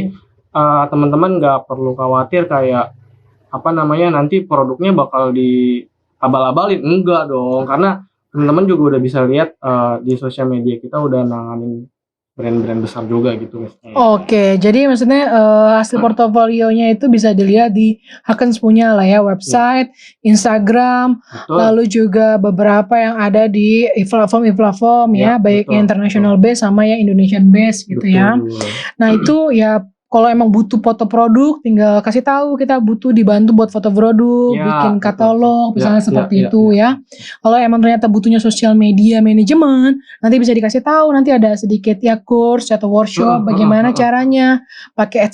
oke. teman-teman nggak perlu khawatir kayak apa namanya nanti produknya bakal diabal-abalin, enggak dong, karena teman-teman juga udah bisa lihat di sosial media kita udah nanganin brand-brand besar juga gitu Miss M. Oke, jadi maksudnya hasil portofolionya itu bisa dilihat di Hakens punya lah ya, website, Instagram, Betul. lalu juga beberapa yang ada di platform ya, Ya, baik betul, yang international base sama yang Indonesian base gitu ya. Betul. Nah itu ya kalau emang butuh foto produk, tinggal kasih tahu kita butuh dibantu buat foto produk, Ya, bikin betul. katalog, misalnya Ya, seperti ya, itu ya. Kalau emang ternyata butuhnya sosial media manajemen, nanti bisa dikasih tahu, nanti ada sedikit ya course atau workshop, bagaimana caranya pakai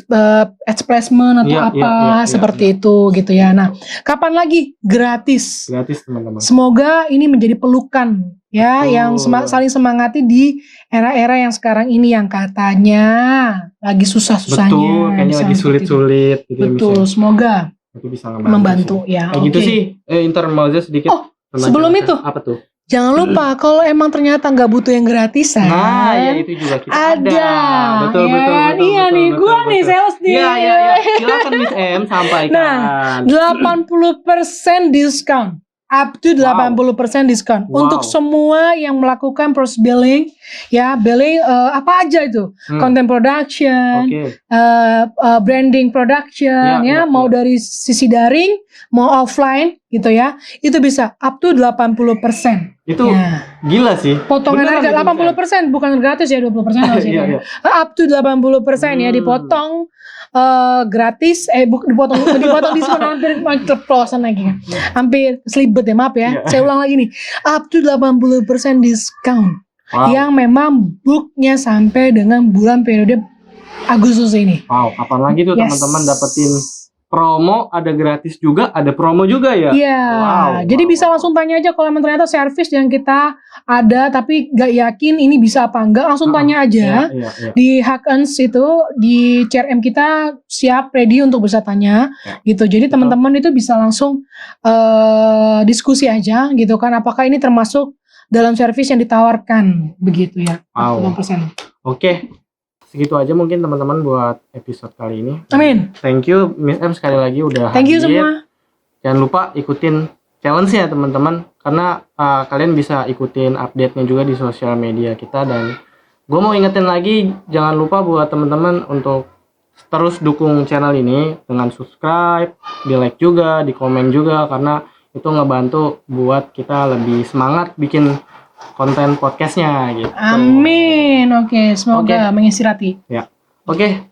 ads placement atau Ya, apa ya, seperti itu gitu ya. Nah, kapan lagi gratis? Gratis teman-teman. Semoga ini menjadi pelukan ya, Betul. yang saling semangati di era-era yang sekarang ini yang katanya lagi susah-susahnya. Betul, kayaknya lagi Misalnya seperti itu. sulit-sulit gitu ya, Miss Betul, ya. semoga Tapi bisa membantu ya. Kayak gitu oke. sih, intermezzo sedikit. Oh, sebelum itu. Apa tuh? Jangan lupa kalau emang ternyata nggak butuh yang gratisan. Nah, ya itu juga kita ada. Betul, ya betul, kan? betul. Iya betul, nih, betul, gua betul. nih sales nih. Iya, iya, iya. Silakan Miss M sampaikan. Nah, 80% diskon. Up to 80% diskon Wow. untuk semua yang melakukan proses billing ya, billing apa aja itu, content production, Oke. branding production Ya, ya, mau dari sisi daring mau offline gitu ya, itu bisa up to 80%. Itu Ya. gila sih. Potongan Beneran harga itu, 80%, bukan gratis ya, 20% harus Iya, ya. iya. Up to 80% ya, dipotong gratis, dipotong diskon, hampir keceplosan lagi kan. Hampir selibet ya, maaf ya. Iya. Saya ulang lagi nih. Up to 80% diskon. Wow. Yang memang booknya sampai dengan bulan periode Agustus ini. Wow, kapan lagi tuh Yes. teman-teman dapetin promo, ada gratis juga, ada promo juga ya? Iya, Wow, jadi wow, bisa wow. langsung tanya aja kalau emang ternyata servis yang kita ada tapi gak yakin ini bisa apa enggak, langsung tanya aja. Iya, iya. Di Hakens itu di CRM kita siap ready untuk bisa tanya gitu. Jadi Betul. teman-teman itu bisa langsung diskusi aja gitu kan, apakah ini termasuk dalam servis yang ditawarkan begitu ya. Wow. 80%. Oke. Segitu aja mungkin teman-teman buat episode kali ini. Amin. Thank you Miss M sekali lagi udah Thank you hadir. semua. Jangan lupa ikutin challenge-nya teman-teman, karena kalian bisa ikutin update-nya juga di sosial media kita. Dan gue mau ingetin lagi, jangan lupa buat teman-teman untuk terus dukung channel ini dengan subscribe, di like juga, di komen juga, karena itu ngebantu buat kita lebih semangat bikin konten podcastnya gitu. Amin. Oke, semoga menginspirasi. Ya, oke.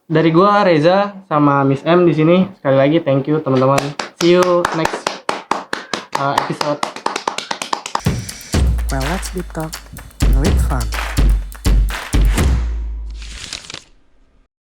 Dari gua Reza sama Miss M di sini. Sekali lagi thank you teman-teman. See you next episode. Well, let's be talk with fun.